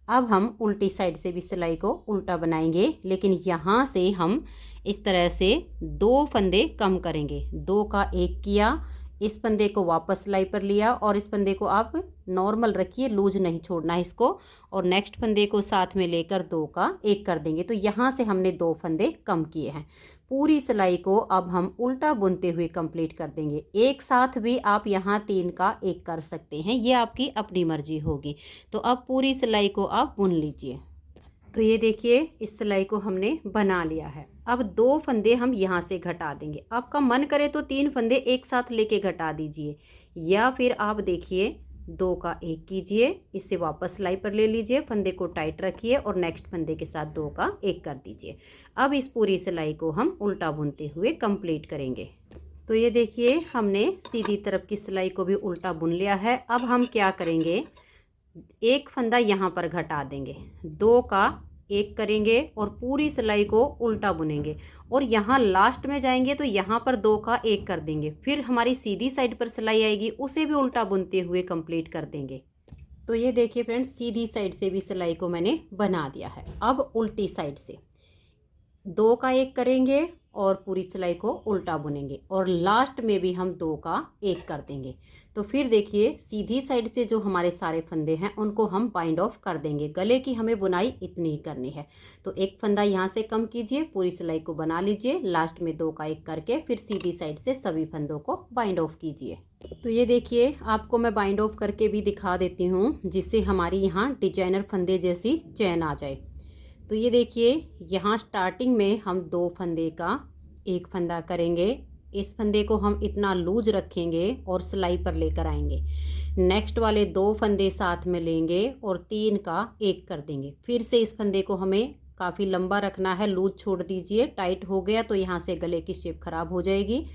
Speaker 1: अब हम उल्टी साइड से भी सिलाई को उल्टा बनाएंगे, लेकिन यहाँ से हम इस तरह से 2 फंदे कम करेंगे। 2 का 1 किया, इस फंदे को वापस सिलाई पर लिया और इस फंदे को आप नॉर्मल रखिए, लूज नहीं छोड़ना है इसको, और नेक्स्ट फंदे को साथ में लेकर 2 का 1 कर देंगे। तो यहाँ से हमने 2 फंदे कम किए हैं। पूरी सिलाई को अब हम उल्टा बुनते हुए कंप्लीट कर देंगे। एक साथ भी आप यहाँ 3 का 1 कर सकते हैं, ये आपकी अपनी मर्जी होगी। तो अब पूरी सिलाई को आप बुन लीजिए। तो ये देखिए इस सिलाई को हमने बना लिया है। अब 2 फंदे हम यहाँ से घटा देंगे। आपका मन करे तो 3 फंदे एक साथ लेके घटा दीजिए, या फिर आप देखिए 2 का 1 कीजिए, इससे वापस सिलाई पर ले लीजिए, फंदे को टाइट रखिए और नेक्स्ट फंदे के साथ 2 का 1 कर दीजिए। अब इस पूरी सिलाई को हम उल्टा बुनते हुए कंप्लीट करेंगे। तो ये देखिए हमने सीधी तरफ की सिलाई को भी उल्टा बुन लिया है। अब हम क्या करेंगे, एक फंदा यहाँ पर घटा देंगे, 2 का 1 करेंगे और पूरी सिलाई को उल्टा बुनेंगे और यहाँ लास्ट में जाएंगे तो यहाँ पर 2 का 1 कर देंगे। फिर हमारी सीधी साइड पर सिलाई आएगी, उसे भी उल्टा बुनते हुए कंप्लीट कर देंगे। तो ये देखिए फ्रेंड्स, सीधी साइड से भी सिलाई को मैंने बना दिया है। अब उल्टी साइड से 2 का 1 करेंगे और पूरी सिलाई को उल्टा बुनेंगे और लास्ट में भी हम 2 का 1 कर देंगे। तो फिर देखिए सीधी साइड से जो हमारे सारे फंदे हैं उनको हम बाइंड ऑफ कर देंगे। गले की हमें बुनाई इतनी ही करनी है। तो एक फंदा यहाँ से कम कीजिए, पूरी सिलाई को बना लीजिए, लास्ट में 2 का 1 करके फिर सीधी साइड से सभी फंदों को बाइंड ऑफ कीजिए। तो ये देखिए आपको मैं बाइंड ऑफ करके भी दिखा देती हूँ, जिससे हमारी यहाँ डिजाइनर फंदे जैसी चैन आ जाए। तो ये देखिए यहाँ स्टार्टिंग में हम 2 फंदे का 1 फंदा करेंगे। इस फंदे को हम इतना लूज रखेंगे और सिलाई पर लेकर आएंगे। नेक्स्ट वाले 2 फंदे साथ में लेंगे और 3 का 1 कर देंगे। फिर से इस फंदे को हमें काफ़ी लंबा रखना है, लूज छोड़ दीजिए, टाइट हो गया तो यहाँ से गले की शेप खराब हो जाएगी।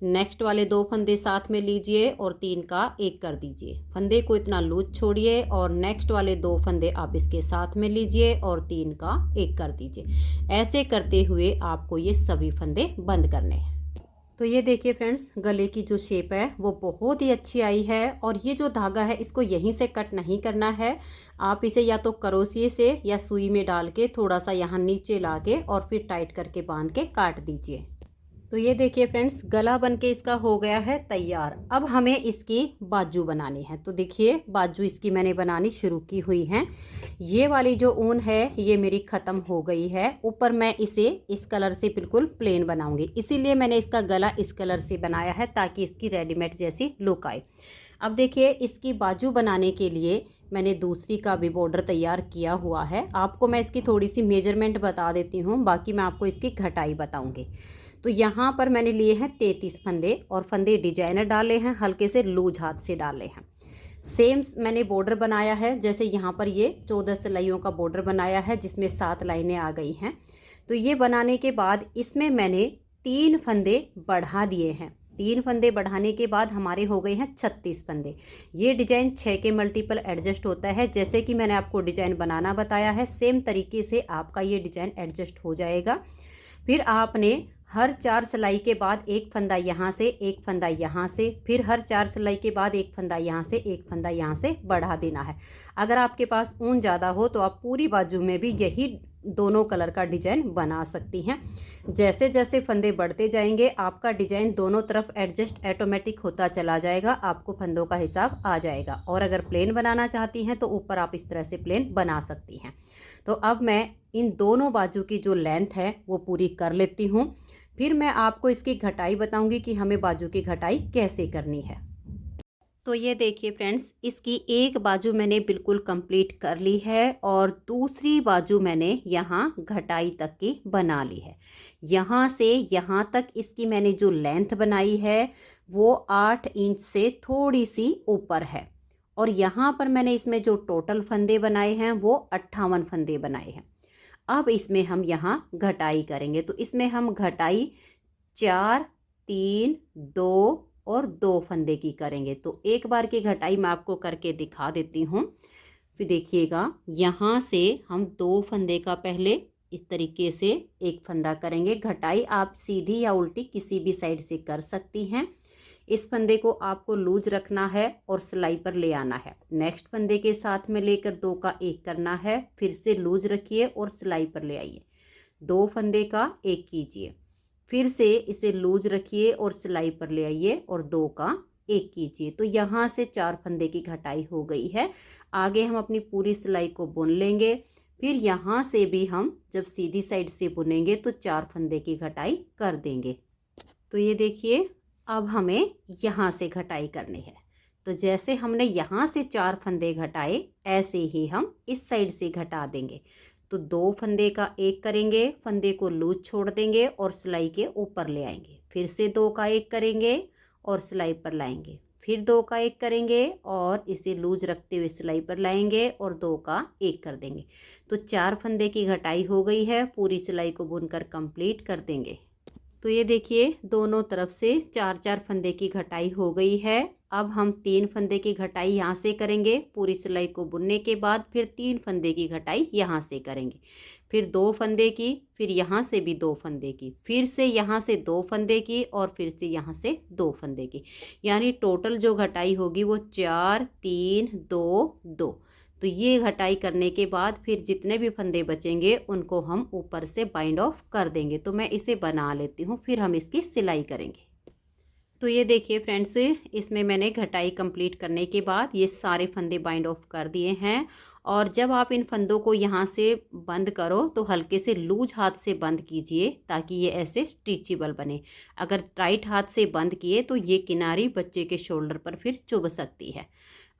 Speaker 1: नेक्स्ट वाले 2 फंदे साथ में लीजिए और 3 का 1 कर दीजिए। फंदे को इतना लूज छोड़िए और नेक्स्ट वाले 2 फंदे आप इसके साथ में लीजिए और 3 का 1 कर दीजिए। ऐसे करते हुए आपको ये सभी फंदे बंद करने हैं। तो ये देखिए फ्रेंड्स, गले की जो शेप है वो बहुत ही अच्छी आई है और ये जो धागा है इसको यहीं से कट नहीं करना है। आप इसे या तो करोसिए से या सुई में डाल के थोड़ा सा यहाँ नीचे ला के और फिर टाइट करके बांध के काट दीजिए। तो ये देखिए फ्रेंड्स, गला बनके इसका हो गया है तैयार। अब हमें इसकी बाजू बनानी है। तो देखिए बाजू इसकी मैंने बनानी शुरू की हुई है। ये वाली जो ऊन है ये मेरी ख़त्म हो गई है। ऊपर मैं इसे इस कलर से बिल्कुल प्लेन बनाऊंगी, इसीलिए मैंने इसका गला इस कलर से बनाया है ताकि इसकी रेडीमेड जैसी लुक आए। अब देखिए इसकी बाजू बनाने के लिए मैंने दूसरी का भी बॉर्डर तैयार किया हुआ है। आपको मैं इसकी थोड़ी सी मेजरमेंट बता देती हूँ, बाकी मैं आपको इसकी घटाई बताऊँगी। तो यहाँ पर मैंने लिए हैं 33 फंदे और फंदे डिजाइनर डाले हैं, हल्के से लूज हाथ से डाले हैं। सेम मैंने बॉर्डर बनाया है, जैसे यहाँ पर ये 14 सिलाइयों का बॉर्डर बनाया है जिसमें 7 लाइनें आ गई हैं। तो ये बनाने के बाद इसमें मैंने 3 फंदे बढ़ा दिए हैं। 3 फंदे बढ़ाने के बाद हमारे हो गए हैं 36 फंदे। ये डिजाइन 6 के मल्टीपल एडजस्ट होता है, जैसे कि मैंने आपको डिजाइन बनाना बताया है सेम तरीके से आपका ये डिजाइन एडजस्ट हो जाएगा। फिर आपने हर 4 सिलाई के बाद 1 फंदा यहाँ से, 1 फंदा यहाँ से, फिर हर 4 सिलाई के बाद 1 फंदा यहाँ से, 1 फंदा यहाँ से बढ़ा देना है। अगर आपके पास ऊन ज़्यादा हो तो आप पूरी बाजू में भी यही दोनों कलर का डिजाइन बना सकती हैं। जैसे जैसे फंदे बढ़ते जाएंगे आपका डिजाइन दोनों तरफ एडजस्ट ऑटोमेटिक होता चला जाएगा, आपको फंदों का हिसाब आ जाएगा। और अगर प्लेन बनाना चाहती हैं तो ऊपर आप इस तरह से प्लेन बना सकती हैं। तो अब मैं इन दोनों बाजू की जो लेंथ है वो पूरी कर लेती हूँ, फिर मैं आपको इसकी घटाई बताऊंगी कि हमें बाजू की घटाई कैसे करनी है। तो ये देखिए फ्रेंड्स, इसकी एक बाजू मैंने बिल्कुल कंप्लीट कर ली है और दूसरी बाजू मैंने यहाँ घटाई तक की बना ली है। यहाँ से यहाँ तक इसकी मैंने जो लेंथ बनाई है वो 8 इंच से थोड़ी सी ऊपर है और यहाँ पर मैंने इसमें जो टोटल फंदे बनाए हैं वो 58 फंदे बनाए हैं। अब इसमें हम यहाँ घटाई करेंगे। तो इसमें हम घटाई 4, 3, 2 और 2 फंदे की करेंगे। तो एक बार की घटाई मैं आपको करके दिखा देती हूँ। फिर देखिएगा यहाँ से हम 2 फंदे का पहले इस तरीके से एक फंदा करेंगे। घटाई आप सीधी या उल्टी किसी भी साइड से कर सकती हैं। इस फंदे को आपको लूज रखना है और सिलाई पर ले आना है। नेक्स्ट फंदे के साथ में लेकर 2 का 1 करना है, फिर से लूज रखिए और सिलाई पर ले आइए। 2 फंदे का 1 कीजिए, फिर से इसे लूज रखिए और सिलाई पर ले आइए और 2 का 1 कीजिए। तो यहाँ से 4 फंदे की घटाई हो गई है। आगे हम अपनी पूरी सिलाई को बुन लेंगे। फिर यहाँ से भी हम जब सीधी साइड से बुनेंगे तो 4 फंदे की घटाई कर देंगे। तो ये देखिए अब हमें यहाँ से घटाई करनी है। तो जैसे हमने यहाँ से 4 फंदे घटाए ऐसे ही हम इस साइड से घटा देंगे। तो 2 फंदे का 1 करेंगे, फंदे को लूज छोड़ देंगे और सिलाई के ऊपर ले आएंगे। फिर से 2 का 1 करेंगे और सिलाई पर लाएंगे। फिर 2 का 1 करेंगे और इसे लूज रखते हुए सिलाई पर लाएंगे और 2 का 1 कर देंगे। तो 4 फंदे की घटाई हो गई है। पूरी सिलाई को बुनकर कंप्लीट कर देंगे। तो ये देखिए दोनों तरफ से 4-4 फंदे की घटाई हो गई है। अब हम 3 फंदे की घटाई यहाँ से करेंगे। पूरी सिलाई को बुनने के बाद फिर 3 फंदे की घटाई यहाँ से करेंगे, फिर 2 फंदे की, फिर यहाँ से भी 2 फंदे की, फिर से यहाँ से 2 फंदे की और फिर से यहाँ से 2 फंदे की। यानी टोटल जो घटाई होगी वो 4 3 2 2। तो ये घटाई करने के बाद फिर जितने भी फंदे बचेंगे उनको हम ऊपर से बाइंड ऑफ कर देंगे। तो मैं इसे बना लेती हूँ, फिर हम इसकी सिलाई करेंगे। तो ये देखिए फ्रेंड्स, इसमें मैंने घटाई कंप्लीट करने के बाद ये सारे फंदे बाइंड ऑफ कर दिए हैं। और जब आप इन फंदों को यहाँ से बंद करो तो हल्के से लूज हाथ से बंद कीजिए ताकि ये ऐसे स्टिचेबल बने। अगर टाइट हाथ से बंद किए तो ये किनारी बच्चे के शोल्डर पर फिर चुभ सकती है।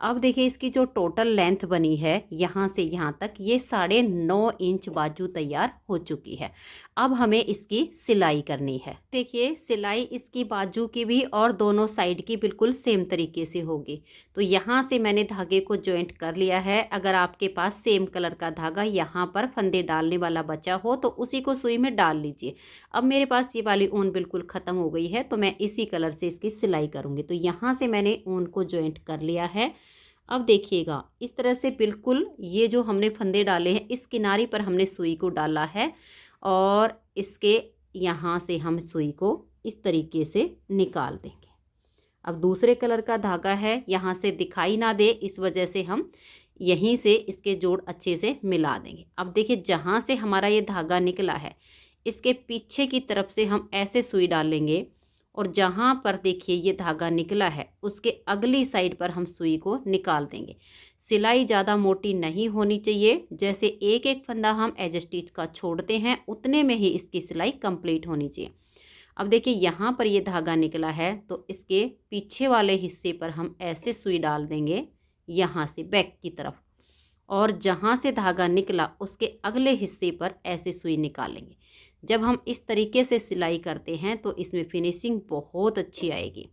Speaker 1: अब देखिए इसकी जो टोटल लेंथ बनी है यहाँ से यहाँ तक, ये 9.5 इंच बाजू तैयार हो चुकी है। अब हमें इसकी सिलाई करनी है। देखिए सिलाई इसकी बाजू की भी और दोनों साइड की बिल्कुल सेम तरीके से होगी। तो यहाँ से मैंने धागे को जॉइंट कर लिया है। अगर आपके पास सेम कलर का धागा यहाँ पर फंदे डालने वाला बचा हो तो उसी को सुई में डाल लीजिए। अब मेरे पास ये वाली ऊन बिल्कुल ख़त्म हो गई है तो मैं इसी कलर से इसकी सिलाई करूँगी। तो यहाँ से मैंने ऊन को जॉइंट कर लिया है। अब देखिएगा इस तरह से बिल्कुल ये जो हमने फंदे डाले हैं इस किनारी पर हमने सुई को डाला है और इसके यहाँ से हम सुई को इस तरीके से निकाल देंगे। अब दूसरे कलर का धागा है, यहाँ से दिखाई ना दे इस वजह से हम यहीं से इसके जोड़ अच्छे से मिला देंगे। अब देखिए जहाँ से हमारा ये धागा निकला है इसके पीछे की तरफ से हम ऐसे सुई डालेंगे और जहाँ पर देखिए ये धागा निकला है उसके अगली साइड पर हम सुई को निकाल देंगे। सिलाई ज़्यादा मोटी नहीं होनी चाहिए, जैसे एक एक फंदा हम एज स्टिच का छोड़ते हैं उतने में ही इसकी सिलाई कंप्लीट होनी चाहिए। अब देखिए यहाँ पर ये धागा निकला है तो इसके पीछे वाले हिस्से पर हम ऐसे सुई डाल देंगे यहाँ से बैक की तरफ, और जहाँ से धागा निकला उसके अगले हिस्से पर ऐसे सुई निकालेंगे। जब हम इस तरीके से सिलाई करते हैं तो इसमें फिनिशिंग बहुत अच्छी आएगी।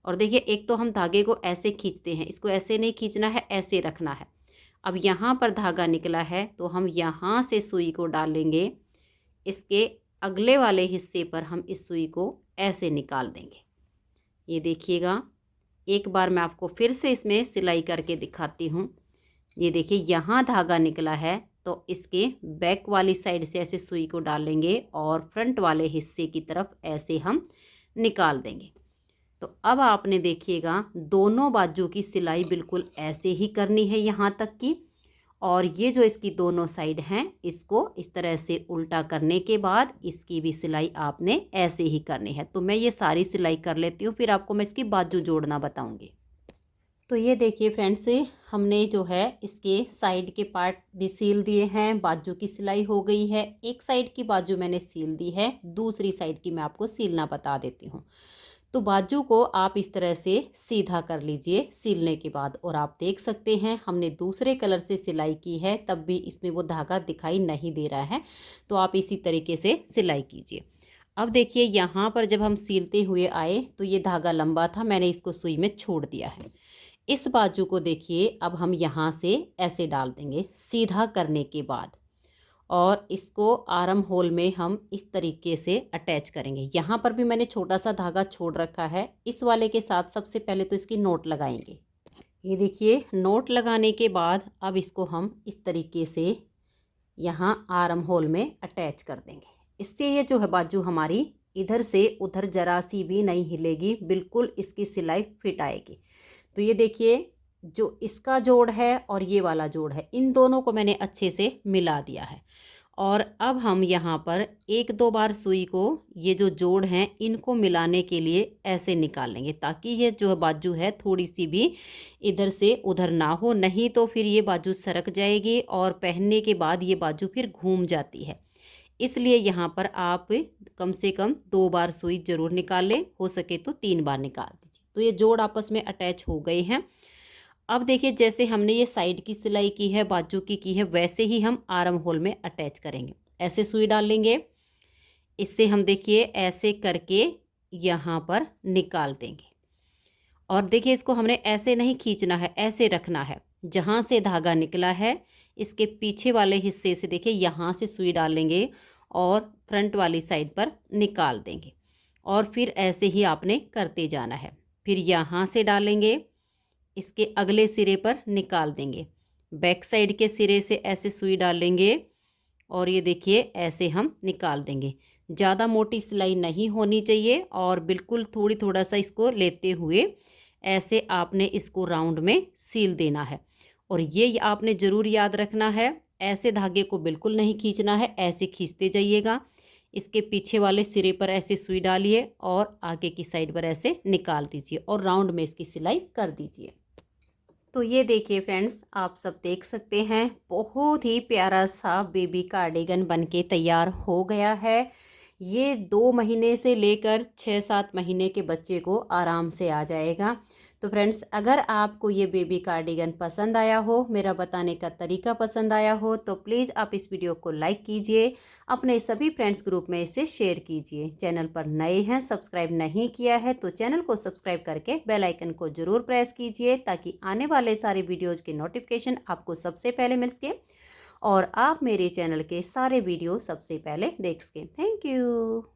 Speaker 1: और देखिए एक तो हम धागे को ऐसे खींचते हैं, इसको ऐसे नहीं खींचना है, ऐसे रखना है। अब यहाँ पर धागा निकला है तो हम यहाँ से सुई को डालेंगे, इसके अगले वाले हिस्से पर हम इस सुई को ऐसे निकाल देंगे। ये देखिएगा एक बार मैं आपको फिर से इसमें सिलाई करके दिखाती हूँ। ये देखिए यहाँ धागा निकला है तो इसके बैक वाली साइड से ऐसे सुई को डालेंगे और फ्रंट वाले हिस्से की तरफ ऐसे हम निकाल देंगे। तो अब आपने देखिएगा दोनों बाजू की सिलाई बिल्कुल ऐसे ही करनी है यहाँ तक की, और ये जो इसकी दोनों साइड हैं इसको इस तरह से उल्टा करने के बाद इसकी भी सिलाई आपने ऐसे ही करनी है। तो मैं ये सारी सिलाई कर लेती हूँ, फिर आपको मैं इसकी बाजू जोड़ना बताऊँगी। तो ये देखिए फ्रेंड्स, हमने जो है इसके साइड के पार्ट भी सील दिए हैं, बाजू की सिलाई हो गई है। एक साइड की बाजू मैंने सील दी है, दूसरी साइड की मैं आपको सीलना बता देती हूँ। तो बाजू को आप इस तरह से सीधा कर लीजिए सीलने के बाद, और आप देख सकते हैं हमने दूसरे कलर से सिलाई की है तब भी इसमें वो धागा दिखाई नहीं दे रहा है। तो आप इसी तरीके से सिलाई कीजिए। अब देखिए यहाँ पर जब हम सीलते हुए आए तो ये धागा लंबा था, मैंने इसको सुई में छोड़ दिया है। इस बाजू को देखिए अब हम यहाँ से ऐसे डाल देंगे सीधा करने के बाद, और इसको आर्म होल में हम इस तरीके से अटैच करेंगे। यहाँ पर भी मैंने छोटा सा धागा छोड़ रखा है। इस वाले के साथ सबसे पहले तो इसकी नोट लगाएंगे। ये देखिए नोट लगाने के बाद अब इसको हम इस तरीके से यहाँ आर्म होल में अटैच कर देंगे। इससे ये जो है बाजू हमारी इधर से उधर जरा सी भी नहीं हिलेगी, बिल्कुल इसकी सिलाई फिट आएगी। तो ये देखिए जो इसका जोड़ है और ये वाला जोड़ है, इन दोनों को मैंने अच्छे से मिला दिया है। और अब हम यहाँ पर 1-2 बार सुई को ये जो जोड़ हैं इनको मिलाने के लिए ऐसे निकाल लेंगे, ताकि ये जो बाजू है थोड़ी सी भी इधर से उधर ना हो, नहीं तो फिर ये बाजू सरक जाएगी और पहनने के बाद ये बाजू फिर घूम जाती है। इसलिए यहाँ पर आप कम से कम 2 बार सुई ज़रूर निकाल लें, हो सके तो 3 बार निकाल दीजिए। तो ये जोड़ आपस में अटैच हो गए हैं। अब देखिए जैसे हमने ये साइड की सिलाई की है, बाजू की है, वैसे ही हम आर्म होल में अटैच करेंगे। ऐसे सुई डाल लेंगे, इससे हम देखिए ऐसे करके यहाँ पर निकाल देंगे। और देखिए इसको हमने ऐसे नहीं खींचना है, ऐसे रखना है। जहाँ से धागा निकला है इसके पीछे वाले हिस्से से देखिए यहाँ से सुई डालेंगे और फ्रंट वाली साइड पर निकाल देंगे। और फिर ऐसे ही आपने करते जाना है। फिर यहाँ से डालेंगे, इसके अगले सिरे पर निकाल देंगे, बैक साइड के सिरे से ऐसे सुई डालेंगे और ये देखिए ऐसे हम निकाल देंगे। ज़्यादा मोटी सिलाई नहीं होनी चाहिए और बिल्कुल थोड़ा सा इसको लेते हुए ऐसे आपने इसको राउंड में सील देना है। और ये आपने ज़रूर याद रखना है, ऐसे धागे को बिल्कुल नहीं खींचना है, ऐसे खींचते जाइएगा। इसके पीछे वाले सिरे पर ऐसे सुई डालिए और आगे की साइड पर ऐसे निकाल दीजिए और राउंड में इसकी सिलाई कर दीजिए। तो ये देखिए फ्रेंड्स, आप सब देख सकते हैं बहुत ही प्यारा सा बेबी कार्डिगन बनके तैयार हो गया है। ये 2 महीने से लेकर 6-7 महीने के बच्चे को आराम से आ जाएगा। तो फ्रेंड्स, अगर आपको ये बेबी कार्डिगन पसंद आया हो, मेरा बताने का तरीका पसंद आया हो, तो प्लीज़ आप इस वीडियो को लाइक कीजिए, अपने सभी फ्रेंड्स ग्रुप में इसे शेयर कीजिए। चैनल पर नए हैं, सब्सक्राइब नहीं किया है तो चैनल को सब्सक्राइब करके बेल आइकन को ज़रूर प्रेस कीजिए ताकि आने वाले सारे वीडियोज़ के नोटिफिकेशन आपको सबसे पहले मिल सके और आप मेरे चैनल के सारे वीडियो सबसे पहले देख सकें। Thank you.